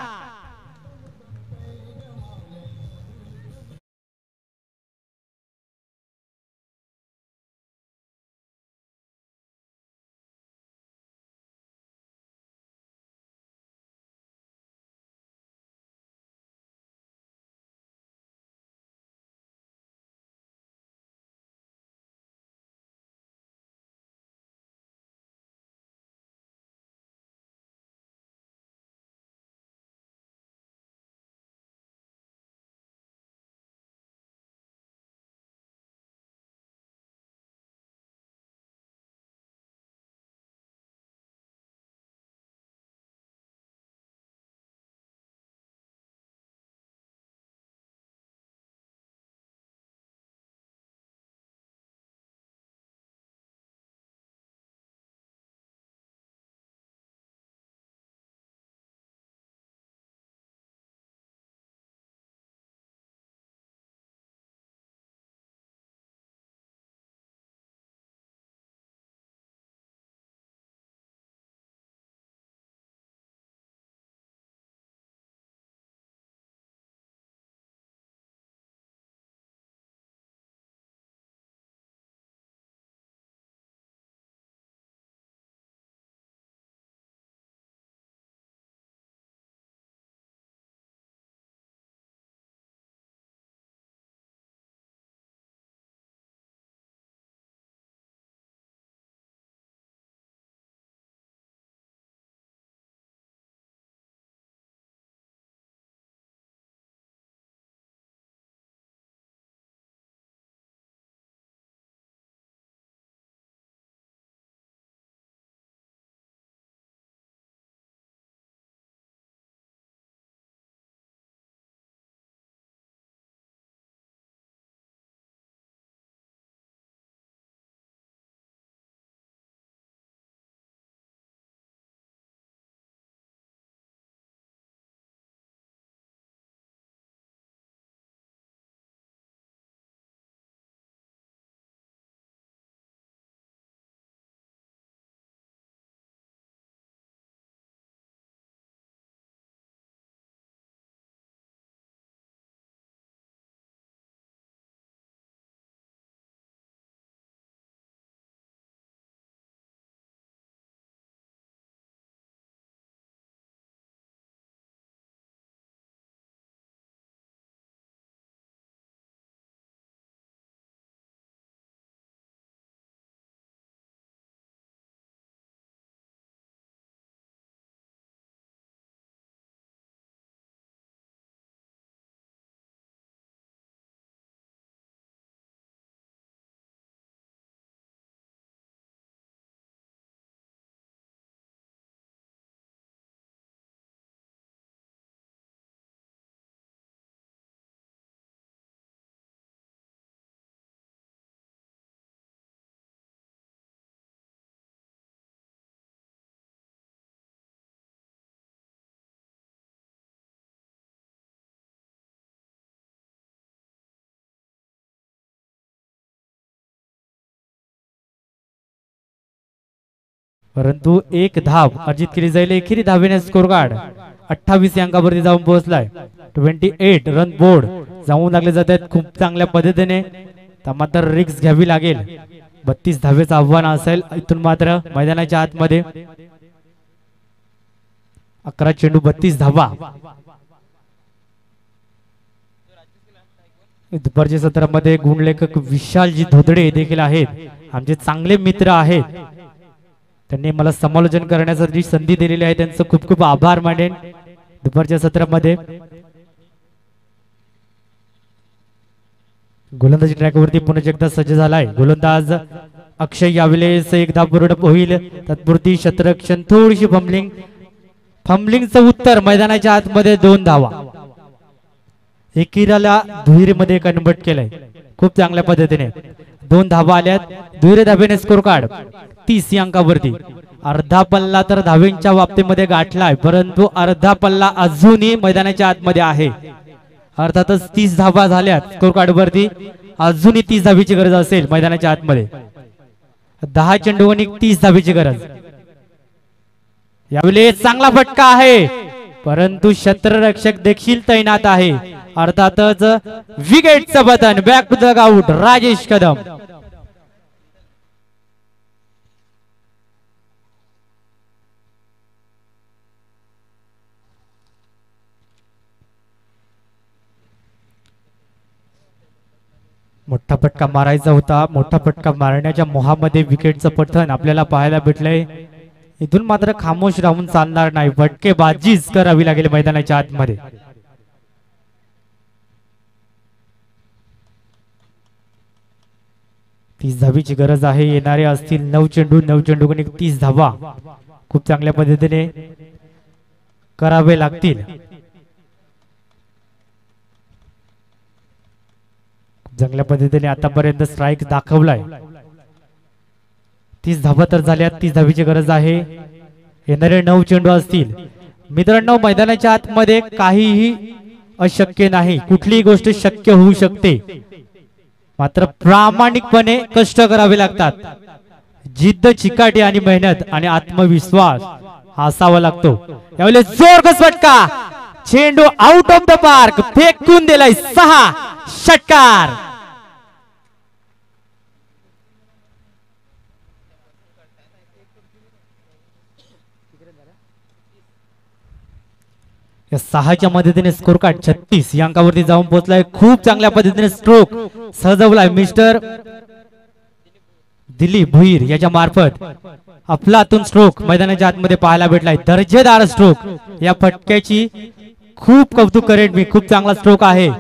परंतु एक धाव अर्जित केली जाईल. एकेरी धावेने स्कोर कार्ड 28 या अंकावरती जाऊन पोहोचलाय. 28 रन बोर्ड जाऊन लागले जात आहेत खूप चांगल्या पद्धतीने. तर मात्र रिक्स घ्यावी लागेल. 32 धावेचं आव्हान असेल इथून मात्र मैदानाच्या आतमध्ये. 11 चेंडू 32 धावा. दुपारच्या सत्रामध्ये गुणलेखक विशालजी धोदडे देखील आहेत, आमचे चांगले मित्र आहेत. त्यांनी मला समालोचन करण्यासाठी संधी दिलेली आहे, त्यांचं खूप खूप आभार मानेन. दुपारच्या सत्रामध्ये गोलंदाजी ट्रॅकवरती पुन्हा एकदा सज्ज झालाय. गोलंदाज अक्षय यावेळेस एक धाव पूर्ण होईल. तत्पुरती क्षेत्ररक्षण थोडीशी फंबलिंगचं उत्तर मैदानाच्या आतमध्ये 2 धावा. एकेरीला दुहेरीमध्ये कन्वर्ट केलंय खूप चांगल्या पद्धतीने. 2 धावा आल्यात. दुहेरी धावेने स्कोर कार्ड 30 या अंकावरती. अर्धा पल्ला तर धावेंच्या बाबतीमध्ये गाठलाय, परंतु अर्धा पल्ला अजूनही मैदानाच्या आतमध्ये आहे. अर्थातच 30 धावा झाल्यात स्कोर कार्ड वरती. अजूनही 30 धावीची गरज असेल मैदानाच्या आतमध्ये. 10 चेंडू आणि 30 धावीची गरज. यावेळी चांगला फटका आहे, परंतु क्षेत्ररक्षक देखील तैनात आहे. अर्थातच विकेटचं बटन back to the out Rajesh Kadam. मोठा फटका मारायचा होता. मोठा फटका मारण्याच्या मोहामध्ये विकेटचं पतन आपल्याला पाहायला भेटलंय. इथून मात्र खामोश राहून चालणार नाही, फटकेबाजीच करावी लागेल मैदानाच्या आतमध्ये. तीस धावीची गरज आहे. येणारे असतील 9 चेंडू 9 चेंडू 30 धावा खूप चांगल्या पद्धतीने करावे लागतील. चांगल्या पद्धतीने आतापर्यंत स्ट्राईक दाखवलाय. 30 धावा तर झाल्या. 30 धावीची गरज आहे. येणारे 9 चेंडू असतील. मित्रांनो, मैदानाच्या आतमध्ये काहीही अशक्य नाही, कुठलीही गोष्ट शक्य होऊ शकते, मात्र प्रामाणिकपणे कष्ट करावे लागतात. जिद्द, चिकाटी आणि मेहनत आणि आत्मविश्वास असावा लागतो. यावेळी जोरदार फटका, चेंडू आउट ऑफ द पार्क, फेकून दिलाय. 6 षटकार. या 6च्या मदतीने स्कोर कार्ड 36 या अंकावरती जाऊन पोहोचलाय. खूप चांगल्या पद्धतीने स्ट्रोक सजवलाय मिस्टर दिलीप भुईर याच्या मार्फत. अफलातून स्ट्रोक मैदानाच्या आतमध्ये पाहायला भेटलाय. दर्जेदार स्ट्रोक. या फटक्याची खूप कौतुक करेन मी. खूप चांगला स्ट्रोक आहे.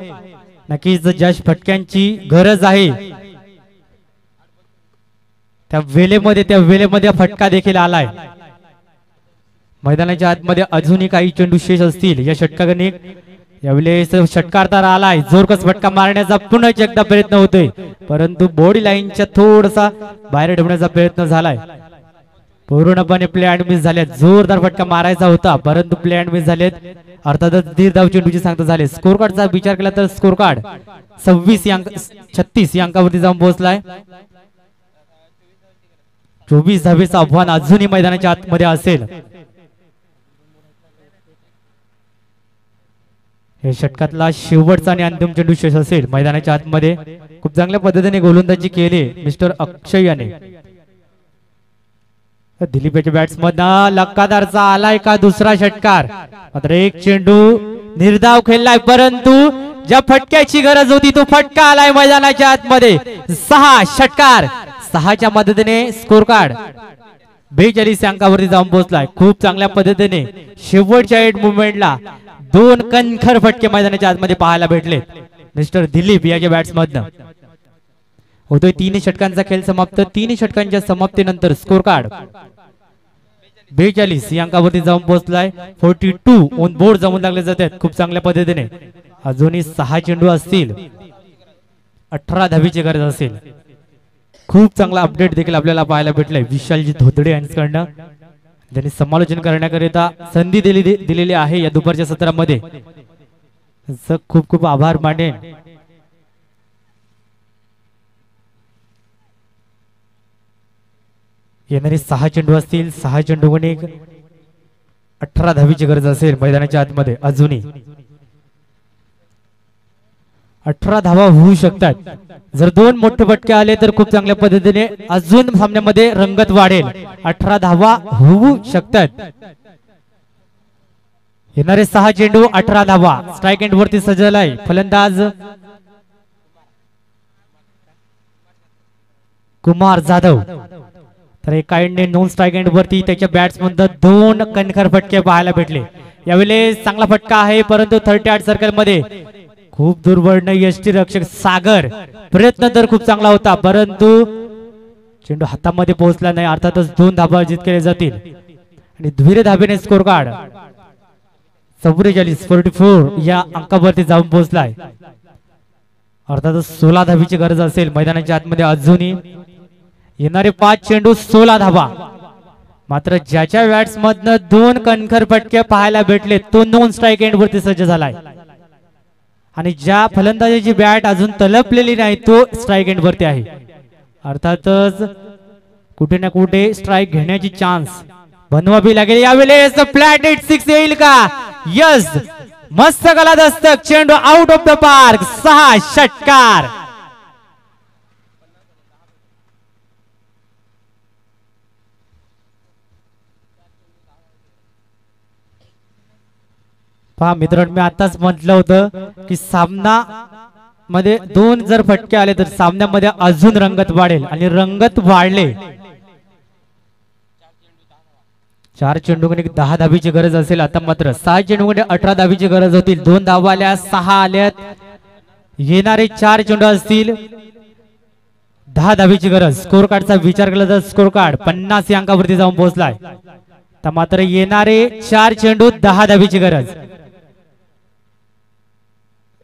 नक्कीच ज्या फटक्यांची गरज आहे त्या वेळेमध्ये फटका देखील आलाय. मैदानाच्या आतमध्ये अजूनही काही चेंडू शेष असतील. या षटकाने यावेळेस षटकार तर आलाय. जोरकस फटका मारण्याचा पुन्हा एकदा प्रयत्न होतोय, परंतु बॉडी लाईनच्या थोडासा बाहेर ठेवण्याचा प्रयत्न झालाय. पूर्णपणे प्ले अँड मिस झाले. जोरदार फटका मारायचा होता, परंतु प्ले अँड मिस झालेत. अर्थातच दीड धाव चेंडूची सांगता झाले. स्कोर कार्डचा विचार केला तर स्कोर कार्ड 36 या अंकावरती जाऊन पोहोचलाय. 24 धावेचं आव्हान अजूनही मैदानाच्या आतमध्ये असेल. हे षटकातला शेवटचा आणि अंतिम चेंडू शेष असेल मैदानाच्या आतमध्ये. खूप चांगल्या पद्धतीने गोलंदाजी केली मिस्टर अक्षय याने. दिलीपच्या बॅट्समधनं लक्कादारचा आलाय का दुसरा षटकार. मात्र एक चेंडू निर्धाव खेळलाय, परंतु ज्या फटक्याची गरज होती तो फटका आलाय मैदानाच्या आतमध्ये. 6 षटकार. 6च्या मदतीने स्कोर कार्ड 42 अंकावरती जाऊन पोहोचलाय. खूप चांगल्या पद्धतीने शेवटच्या एंड मुवमेंटला 2 कणखर फटके मैदानाच्या आतमध्ये पाहायला भेटले मिस्टर दिलीप याच्या बॅट्समधनं. होतोय 3 षटकांचा खेळ समाप्त. 3 षटकांच्या समाप्तीनंतर स्कोर कार्ड 42 या अंकावरती जाऊन पोहोचलाय. 42 ऑन बोर्ड जाऊन लागले जातात खूप चांगल्या पद्धतीने. अजूनही 6 चेंडू असतील. 18 धावीची गरज असेल. खूप चांगला अपडेट देखील आपल्याला पाहायला भेटलाय विशालजी धोदडे यांच्याकडनं. त्यांनी समालोचन करण्याकरिता संधी दिलेली आहे या दुपारच्या सत्रामध्ये. खूप खूप आभार मानेन. येणारे 6 चेंडू असतील. 6 चेंडू गुणिक 18 धावीची गरज असेल मैदानाच्या आतमध्ये. अजूनही 18 धावा होऊ शकतात. जर 2 मोठे फटके आले तर खूप चांगल्या पद्धतीने अजून सामन्यामध्ये रंगत वाढेल. 18 धावा होऊ शकतात. येणारे 6 चेंडू 18 धावा. स्ट्राइक एंड वरती सजलाय फलंदाज कुमार जाधव. तर एका एंडने नॉन स्ट्राइक एंड वरती त्याच्या बॅट्समन 2 कणखर फटके पाहायला भेटले. यावेळी चांगला फटका आहे परंतु 38 सर्कल मध्ये खूप दुर्बळने यष्टी रक्षक सागर. प्रयत्न तर खूप चांगला होता परंतु चेंडू हातामध्ये पोहोचला नाही. अर्थातच 2 धाबा अर्जित केले जातील आणि द्विर धाबेने स्कोर कार्ड 44 या अंकावरती जाऊन पोहोचलाय. अर्थातच 16 धाबीची गरज असेल मैदानाच्या आतमध्ये. अजूनही येणारे 5 चेंडू 16 धाबा. मात्र ज्याच्या बॅट्समधनं 2 कणखर फटके पाहायला भेटले तो नॉन स्ट्राइक एंड वरती सज्ज झालाय आणि ज्या फलंदाजाची बॅट अजून तलपलेली नाही तो स्ट्राइक एंड वरती आहे. अर्थातच कुठे ना कुठे स्ट्राइक घेण्याची चान्स बनवावी लागेल. यावेळेस फ्लॅट हिट 6 येईल का? यस, मस्त गला दस्तक. चेंडू आउट ऑफ द पार्क. 6 षटकार. पहा मित्रांनो, मी आताच म्हटलं होतं की सामना मध्ये 2 जर फटके आले तर सामन्यामध्ये अजून रंगत वाढेल आणि रंगत वाढले. 4 चेंडू मध्ये 10 धाबीची गरज असेल. आता मात्र 6 चेंडू मध्ये 18 धाबीची गरज होतील. 2 धावा आल्या, 6 आल्यात. येणारे 4 चेंडू असतील 10 धाबीची गरज. स्कोर कार्डचा विचार केला तर स्कोर कार्ड 50 या अंकावरती जाऊन पोहोचलाय. तर मात्र येणारे 4 चेंडू 10 धाबीची गरज.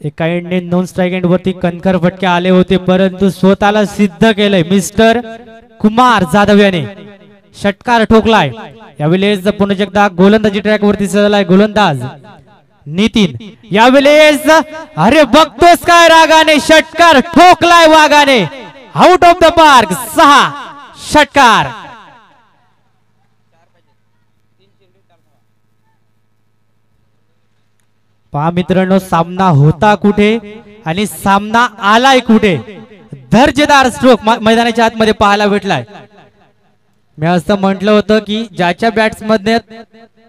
एका एंडने नॉन स्ट्राइक एंड वरती कणखर फटके आले होते परंतु स्वतःला सिद्ध केलंय मिस्टर कुमार जाधव याने. षटकार ठोकलाय. यावेळेस पुन्हा एकदा गोलंदाजी ट्रॅक वरती सजलाय गोलंदाज नितीन. यावेळेस अरे बघतोस काय रागाने, षटकार ठोकलाय वागाने. Out of the park. 6 षटकार. पहा मित्रांनो, सामना होता कुठे आणि सामना आलाय कुठे. दर्जेदार स्ट्रोक मैदानाच्या आतमध्ये पाहायला भेटलाय. मी असं म्हटलं होतं की ज्याच्या बॅट्समध्ये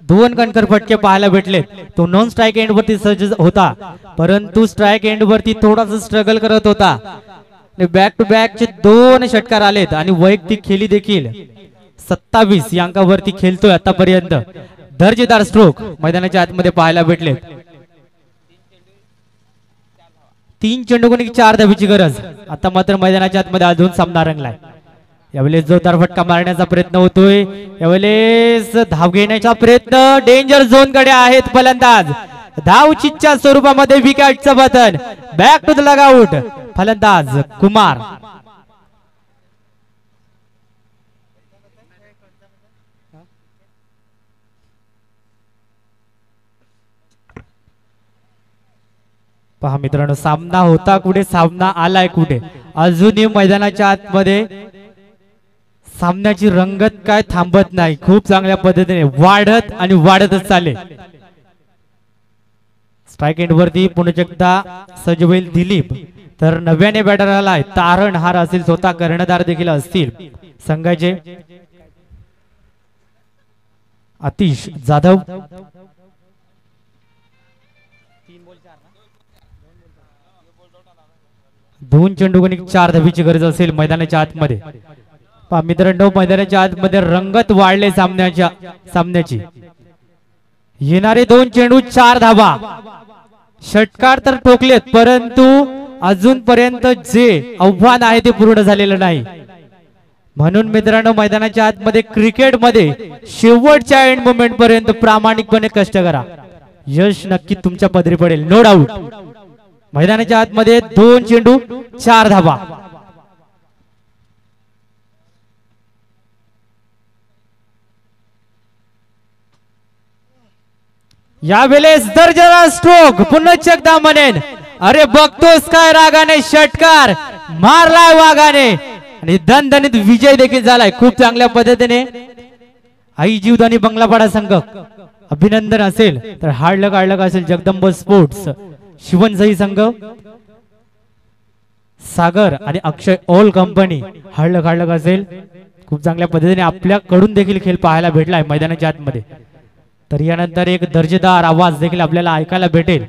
2 कणखर फटके पाहायला भेटले तो नॉन स्ट्राइक एंड वरती सज्ज होता परंतु स्ट्राइक एंड वरती थोडासा स्ट्रगल करत होता. बॅक टू बॅक चे 2 षटकार आलेत आणि वैयक्तिक खेळी देखील 27 या अंकावरती खेळतोय आतापर्यंत. दर्जेदार स्ट्रोक मैदानाच्या आतमध्ये पाहायला भेटले. 3 चेंडू गुणिक 4 धाबीची गरज. आता मात्र मैदानाच्या आतमध्ये अजून सामना रंगलाय. यावेळेस जोरदार फटका मारण्याचा प्रयत्न होतोय. यावेळेस धाव घेण्याचा प्रयत्न. डेंजर झोन कडे आहेत फलंदाज. धाव चिच्च्या स्वरूपामध्ये विकेटचं बटन. बॅक टू द लगआउट फलंदाज कुमार. पहा मित्रांनो, सामना होता कुठे, सामना आलाय कुठे. अजूनही मैदानाच्या आतमध्ये सामन्याची रंगत काय थांबत नाही. खूप चांगल्या पद्धतीने वाढत आणि वाढतच चालले. स्ट्राइक एंड वरती पुन्हा एकदा सज्ज होईल दिलीप. तर नव्याने बॅटर आलाय तारणहार असेल, स्वतः कर्णधार देखील असतील संघाचे आतिश जाधव. 2 चेंडू गुणिक 4 धाबीची गरज असेल मैदानाच्या आतमध्ये. पहा मित्रांनो, मैदानाच्या आतमध्ये रंगत वाढले सामन्याची. येणारे 2 चेंडू 4 धाबा. षटकार तर ठोकलेत परंतु अजूनपर्यंत जे आव्हान आहे ते पूर्ण झालेलं नाही. म्हणून मित्रांनो, मैदानाच्या आतमध्ये क्रिकेटमध्ये शेवटच्या एंड मोमेंट पर्यंत प्रामाणिकपणे कष्ट करा. यश नक्की तुमच्या पदरी पडेल, नो डाऊट. मैदानाच्या आतमध्ये 2 चेंडू 4 धाबा. यावेळेस दर्जेदार स्ट्रोक. पुन्हा एकदा म्हणेन, अरे बघतोस काय रागाने, षटकार मारलाय वाघाने. आणि दणदणीत विजय देखील झालाय खूप चांगल्या पद्धतीने आई जीवदानी बंगलापाडा संघ अभिनंदन असेल तर हाडलक हाडलक असेल जगदंब स्पोर्ट्स शिवनसई संघ सागर आणि अक्षय ऑल कंपनी हाडलक हाडलक असेल खूप चांगल्या पद्धतीने आपल्याकडून देखील खेळ पाहायला भेटलाय मैदानाच्या आतमध्ये तर यानंतर एक दर्जेदार आवाज देखील आपल्याला ऐकायला भेटेल